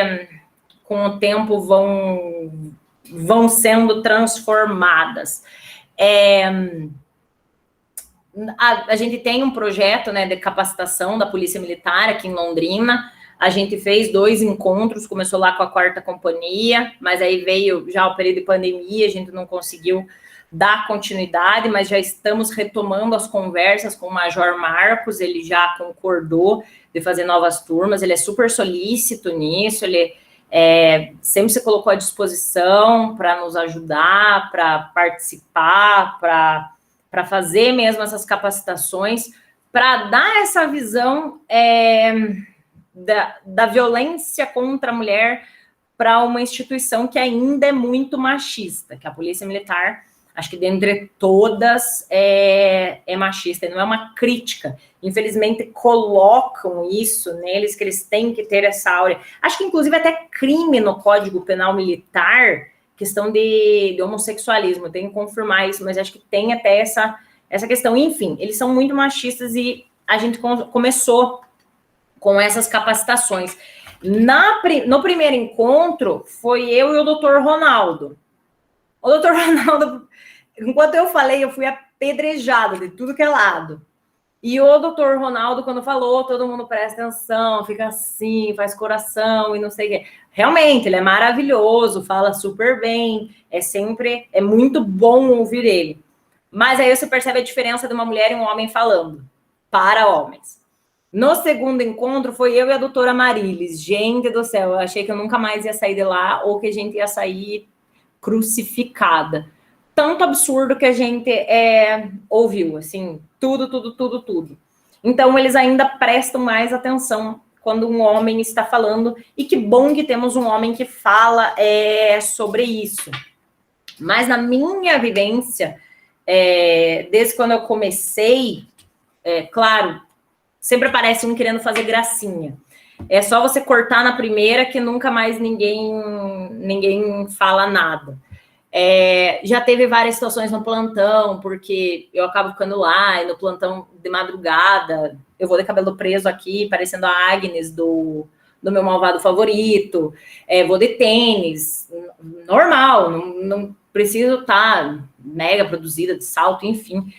com o tempo vão sendo transformadas. A gente tem um projeto, né, de capacitação da Polícia Militar aqui em Londrina. A gente fez 2 encontros, começou lá com a 4ª Companhia, mas aí veio já o período de pandemia, a gente não conseguiu dar continuidade, mas já estamos retomando as conversas com o Major Marcos, ele já concordou de fazer novas turmas, ele é super solícito nisso, ele sempre se colocou à disposição para nos ajudar, para participar, para fazer mesmo essas capacitações, para dar essa visão da violência contra a mulher para uma instituição que ainda é muito machista, que a Polícia Militar, acho que dentre todas, é machista, e não é uma crítica. Infelizmente, colocam isso neles, que eles têm que ter essa áurea. Acho que, inclusive, até crime no Código Penal Militar, questão de homossexualismo, tem que confirmar isso, mas acho que tem até essa questão. Enfim, eles são muito machistas e a gente começou com essas capacitações. No primeiro encontro, foi eu e o doutor Ronaldo. O doutor Ronaldo, enquanto eu falei, eu fui apedrejada de tudo que é lado. E o doutor Ronaldo, quando falou, todo mundo presta atenção, fica assim, faz coração e não sei o quê. Realmente, ele é maravilhoso, fala super bem, é muito bom ouvir ele. Mas aí você percebe a diferença de uma mulher e um homem falando, para homens. No segundo encontro, foi eu e a doutora Marilis. Gente do céu, eu achei que eu nunca mais ia sair de lá, ou que a gente ia sair crucificada. Tanto absurdo que a gente ouviu, assim, tudo. Então, eles ainda prestam mais atenção quando um homem está falando, e que bom que temos um homem que fala sobre isso. Mas na minha vivência, desde quando eu comecei, claro, sempre aparece um querendo fazer gracinha. É só você cortar na primeira que nunca mais ninguém fala nada. Já teve várias situações no plantão, porque eu acabo ficando lá, e no plantão de madrugada, eu vou de cabelo preso aqui, parecendo a Agnes do do meu malvado favorito, vou de tênis, normal, não preciso estar mega produzida de salto, enfim.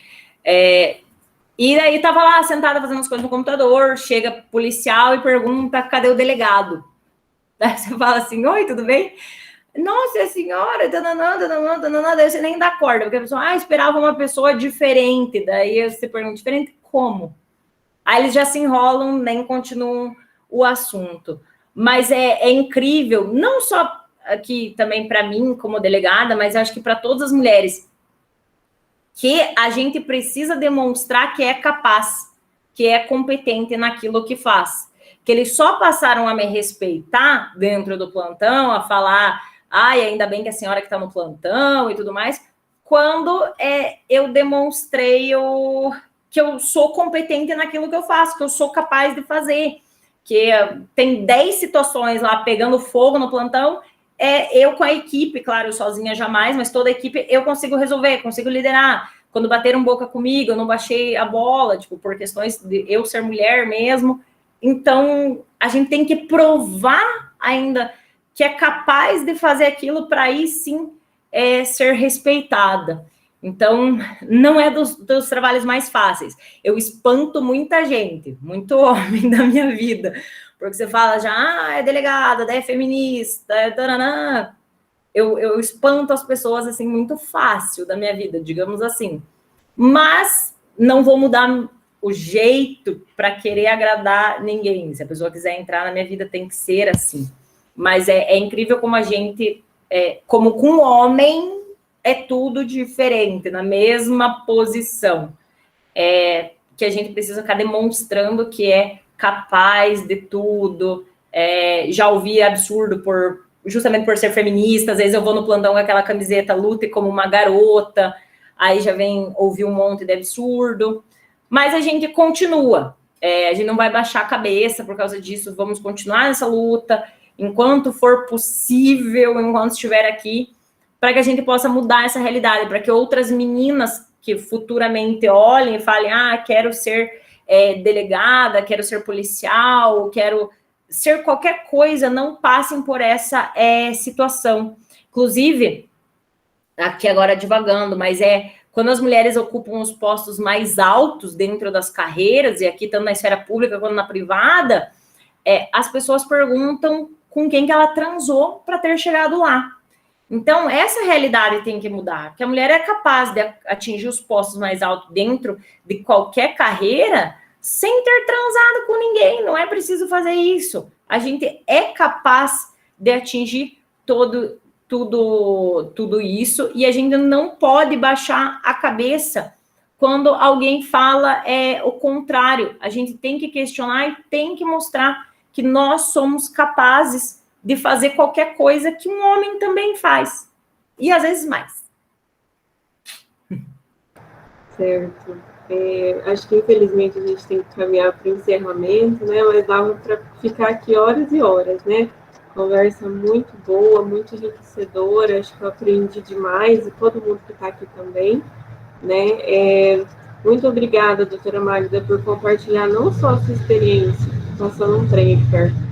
E daí tava lá sentada fazendo as coisas no computador, chega policial e pergunta, cadê o delegado? Daí você fala assim, oi, tudo bem? Nossa, a senhora, daí você nem dá corda, porque a pessoa, esperava uma pessoa diferente, daí você pergunta, diferente como? Aí eles já se enrolam, nem continuam o assunto. Mas é incrível, não só aqui também para mim como delegada, mas acho que para todas as mulheres, que a gente precisa demonstrar que é capaz, que é competente naquilo que faz. Que eles só passaram a me respeitar dentro do plantão, a falar, ainda bem que a senhora que está no plantão e tudo mais, quando eu demonstrei que eu sou competente naquilo que eu faço, que eu sou capaz de fazer. Que tem 10 situações lá pegando fogo no plantão, eu com a equipe, claro, sozinha jamais, mas toda a equipe eu consigo resolver, consigo liderar. Quando bateram boca comigo, eu não baixei a bola, tipo, por questões de eu ser mulher mesmo. Então, a gente tem que provar ainda que é capaz de fazer aquilo para aí sim ser respeitada. Então, não é dos trabalhos mais fáceis. Eu espanto muita gente, muito homem da minha vida, porque você fala já, é delegada, é feminista, taranã. Eu espanto as pessoas, assim, muito fácil da minha vida, digamos assim. Mas não vou mudar o jeito para querer agradar ninguém. Se a pessoa quiser entrar na minha vida, tem que ser assim. Mas é incrível como a gente, como com homem, é tudo diferente, na mesma posição. Que a gente precisa ficar demonstrando que é capaz de tudo. Já ouvi absurdo justamente por ser feminista. Às vezes eu vou no plantão com aquela camiseta lute como uma garota, aí já vem ouvir um monte de absurdo. Mas a gente continua. A gente não vai baixar a cabeça por causa disso. Vamos continuar nessa luta enquanto for possível, enquanto estiver aqui, para que a gente possa mudar essa realidade, para que outras meninas que futuramente olhem e falem, quero ser delegada, quero ser policial, quero ser qualquer coisa, não passem por essa situação. Inclusive, aqui agora divagando, mas quando as mulheres ocupam os postos mais altos dentro das carreiras, e aqui tanto na esfera pública quanto na privada, as pessoas perguntam com quem que ela transou para ter chegado lá. Então, essa realidade tem que mudar, que a mulher é capaz de atingir os postos mais altos dentro de qualquer carreira sem ter transado com ninguém, não é preciso fazer isso. A gente é capaz de atingir tudo isso, e a gente não pode baixar a cabeça quando alguém fala o contrário. A gente tem que questionar e tem que mostrar que nós somos capazes de fazer qualquer coisa que um homem também faz. E às vezes mais. Certo. Acho que, infelizmente, a gente tem que caminhar para o encerramento, né? Mas dava para ficar aqui horas e horas, né? Conversa muito boa, muito enriquecedora. Acho que eu aprendi demais, e todo mundo que está aqui também, né? Muito obrigada, doutora Magda, por compartilhar não só a sua experiência, passando um trem aqui perto,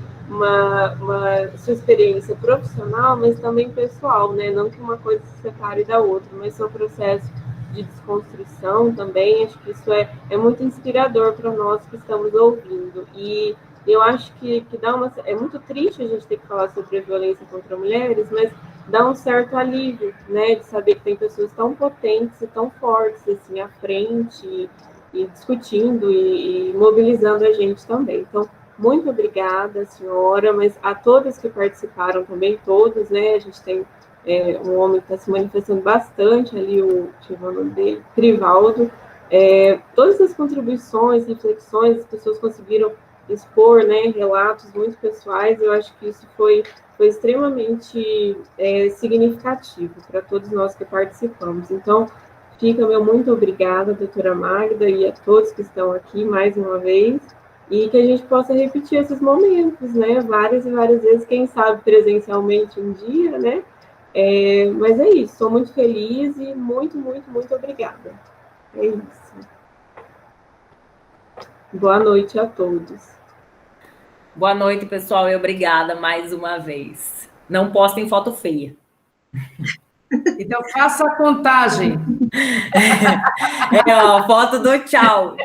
sua experiência profissional, mas também pessoal, né? Não que uma coisa se separe da outra, mas seu processo de desconstrução também. Acho que isso é muito inspirador para nós que estamos ouvindo. E eu acho que é muito triste a gente ter que falar sobre a violência contra mulheres, mas dá um certo alívio, né? De saber que tem pessoas tão potentes e tão fortes assim à frente e discutindo e mobilizando a gente também. Então, muito obrigada, senhora, mas a todas que participaram também, todos, né? A gente tem um homem que está se manifestando bastante ali, deixa eu ver o nome dele, Trivaldo. Todas as contribuições, reflexões, as pessoas conseguiram expor, né, relatos muito pessoais. Eu acho que isso foi extremamente significativo para todos nós que participamos. Então, fica meu muito obrigada, doutora Magda, e a todos que estão aqui mais uma vez, e que a gente possa repetir esses momentos, né, várias e várias vezes, quem sabe presencialmente um dia, né, mas é isso, sou muito feliz e muito, muito, muito obrigada. É isso. Boa noite a todos. Boa noite, pessoal, e obrigada mais uma vez. Não postem foto feia. Então, faça a contagem. Foto do tchau.